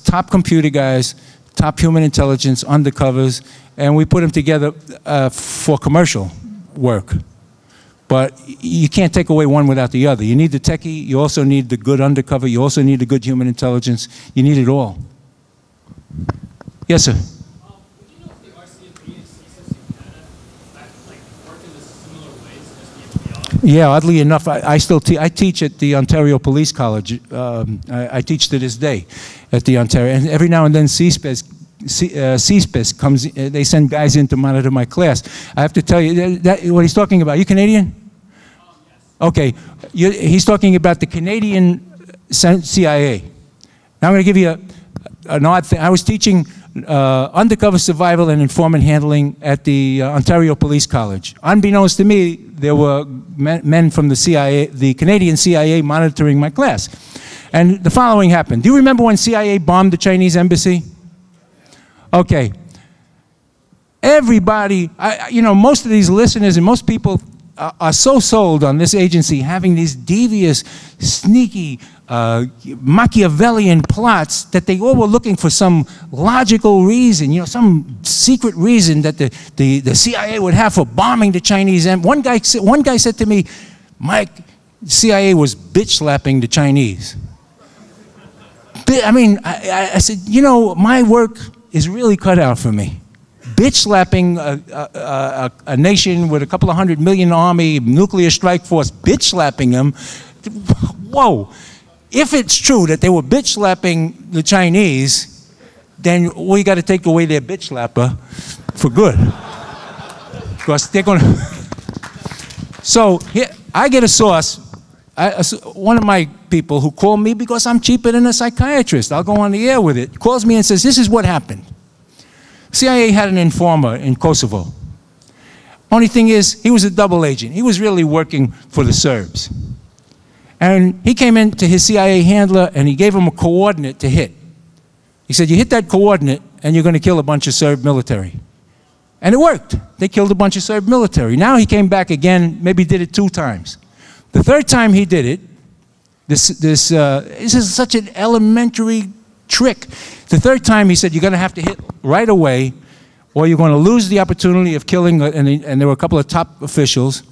top computer guys, top human intelligence, undercovers, and we put them together for commercial work. But you can't take away one without the other. You need the techie, you also need the good undercover, you also need the good human intelligence, you need it all. Yes, sir? Yeah, oddly enough, I still I teach at the Ontario Police College. I teach to this day at the Ontario, and every now and then CSPS comes. They send guys in to monitor my class. I have to tell you what he's talking about. You Canadian? Okay, he's talking about the Canadian CIA. Now I'm going to give you an odd thing. I was teaching undercover survival and informant handling at the Ontario Police College. Unbeknownst to me, there were men from the CIA, the Canadian CIA, monitoring my class. And the following happened. Do you remember when CIA bombed the Chinese embassy? Okay. Everybody, you know, most of these listeners and most people are so sold on this agency having these devious, sneaky, Machiavellian plots that they all were looking for some logical reason, you know, some secret reason that the CIA would have for bombing the Chinese. And one guy said to me, Mike, CIA was bitch slapping the Chinese. I mean, I said, you know, my work is really cut out for me. Bitch slapping a nation with a couple of 100 million army, nuclear strike force, bitch slapping them. Whoa. If it's true that they were bitch slapping the Chinese, then we got to take away their bitch slapper for good. Because they're going to. So here, I get a source, one of my people who called me because I'm cheaper than a psychiatrist. I'll go on the air with it. Calls me and says, this is what happened. CIA had an informer in Kosovo. Only thing is, he was a double agent. He was really working for the Serbs. And he came in to his CIA handler and he gave him a coordinate to hit. He said, you hit that coordinate and you're going to kill a bunch of Serb military. And it worked. They killed a bunch of Serb military. Now he came back again, maybe did it 2 times. The 3rd time he did it, this is such an elementary trick. The 3rd time he said, you're going to have to hit right away or you're going to lose the opportunity of killing, and there were a couple of top officials.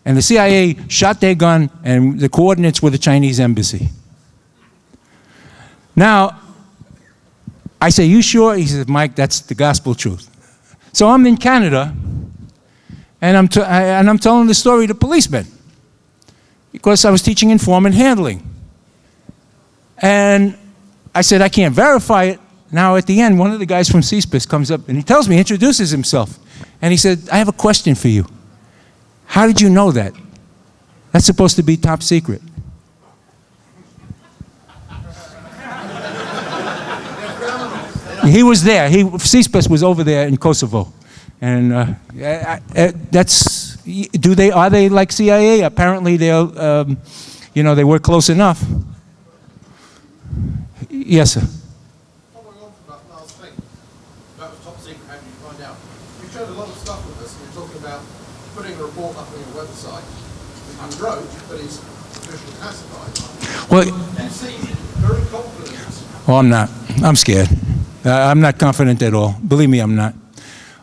And the CIA shot their gun, and the coordinates were the Chinese embassy. Now, I say, you sure? He says, Mike, that's the gospel truth. So I'm in Canada, and I'm telling the story to policemen because I was teaching informant handling. And I said, I can't verify it. Now, at the end, one of the guys from CSPS comes up, and he tells me, introduces himself. And he said, I have a question for you. How did you know that? That's supposed to be top secret. He was there. CSPS was over there in Kosovo. And are they like CIA? Apparently they're, you know, they work close enough. Yes, sir. Following on from that last thing, about the top secret, how do you find out? You showed a lot of stuff with us, and you're talking about putting a report up on your website that you wrote, but is officially classified. Well, you seem very confident. Oh, I'm not. I'm scared. I'm not confident at all. Believe me, I'm not.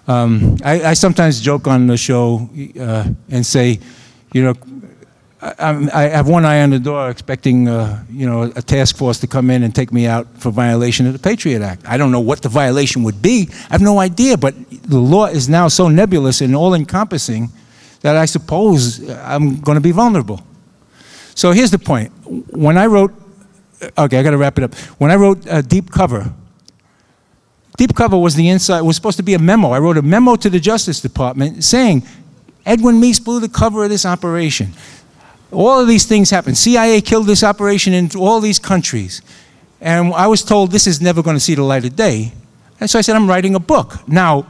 I sometimes joke on the show and say, you know, I have one eye on the door expecting, you know, a task force to come in and take me out for violation of the Patriot Act. I don't know what the violation would be. I have no idea, but the law is now so nebulous and all-encompassing that I suppose I'm going to be vulnerable. So here's the point. When I wrote, okay, I got to wrap it up. When I wrote Deep Cover was the inside, was supposed to be a memo. I wrote a memo to the Justice Department saying, Edwin Meese blew the cover of this operation. All of these things happened. CIA killed this operation in all these countries. And I was told this is never going to see the light of day. And so I said, I'm writing a book. Now,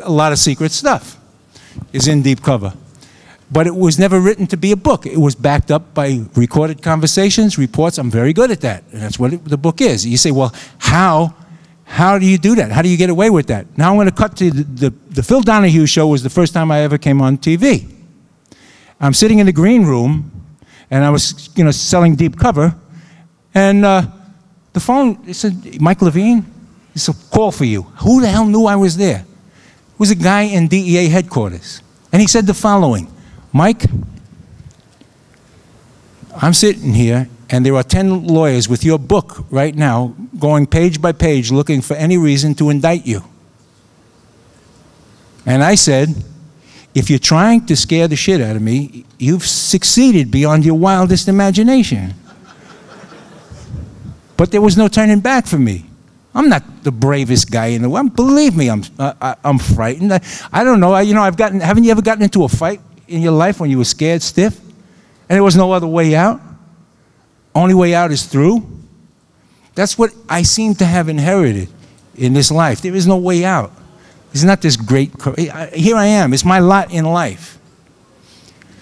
a lot of secret stuff is in deep cover. But it was never written to be a book. It was backed up by recorded conversations, reports. I'm very good at that. And that's what the book is. You say, well, how do you do that? How do you get away with that? Now I'm going to cut to the Phil Donahue show was the first time I ever came on TV. I'm sitting in the green room, and I was, selling deep cover, and the phone, it said, Mike Levine, it's a call for you. Who the hell knew I was there? It was a guy in DEA headquarters. And he said the following, Mike, I'm sitting here, and there are 10 lawyers with your book right now, going page by page, looking for any reason to indict you. And I said, if you're trying to scare the shit out of me, you've succeeded beyond your wildest imagination. But there was no turning back for me. I'm not the bravest guy in the world. Believe me, I'm frightened. I don't know. Haven't you ever gotten into a fight in your life when you were scared stiff? And there was no other way out? Only way out is through? That's what I seem to have inherited in this life. There is no way out. It's not this great, here I am, it's my lot in life.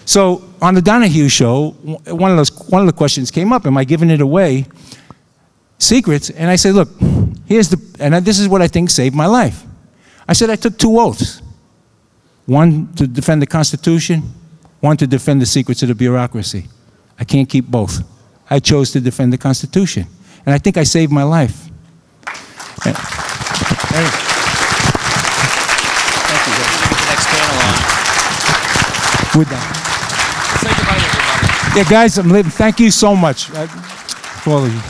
So on the Donahue show, one of the questions came up, am I giving it away? Secrets, and I said, look, this is what I think saved my life. I said I took 2 oaths. One to defend the Constitution, one to defend the secrets of the bureaucracy. I can't keep both. I chose to defend the Constitution, and I think I saved my life. We're done. Say goodbye to everybody. Yeah, guys, I'm leaving. Thank you so much for all of you.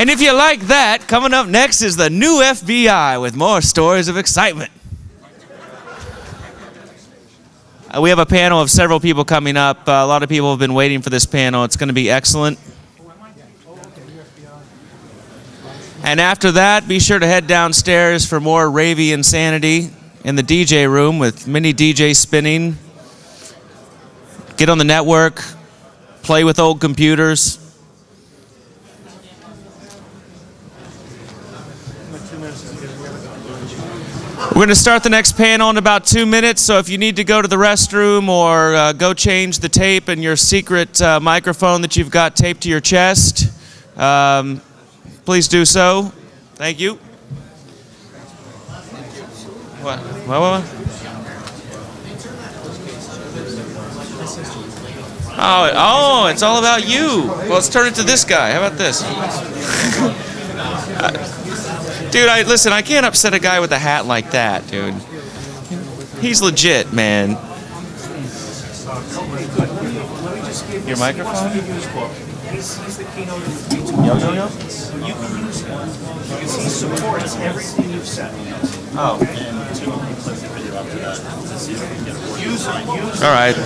And if you like that, coming up next is the new FBI with more stories of excitement. We have a panel of several people coming up. A lot of people have been waiting for this panel. It's going to be excellent. And after that, be sure to head downstairs for more ravey insanity in the DJ room with mini DJs spinning. Get on the network, play with old computers. We're going to start the next panel in about 2 minutes, so if you need to go to the restroom or go change the tape and your secret microphone that you've got taped to your chest, please do so. Thank you. What? Oh, it's all about you. Well, let's turn it to this guy. How about this? Dude, listen, I can't upset a guy with a hat like that, dude. He's legit, man. Your microphone? He's the keynote of the Yo-Yo-Yo? You can use him because he supports everything you've said. Oh. All right.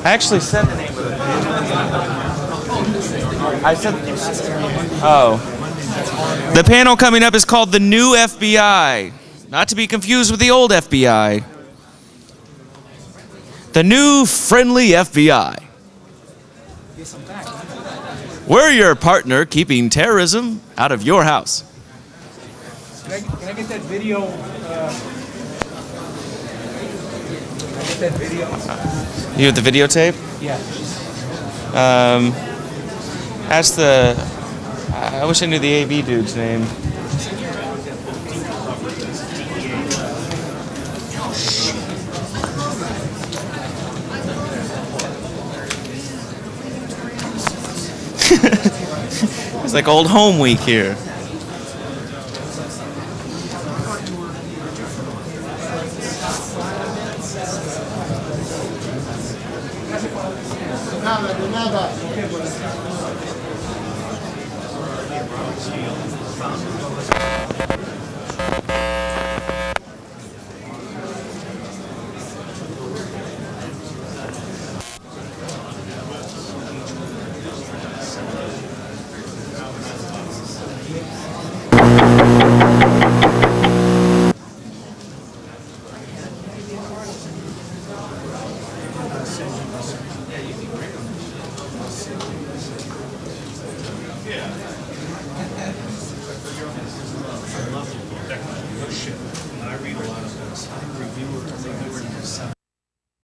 I actually said the name of it. I said... Oh. The panel coming up is called The New FBI. Not to be confused with the old FBI. The new friendly FBI. We're your partner keeping terrorism out of your house. Can I get that video? Can I get that video? You have the videotape? Yeah. Ask the... I wish I knew the AV dude's name. It's like old home week here. Nada.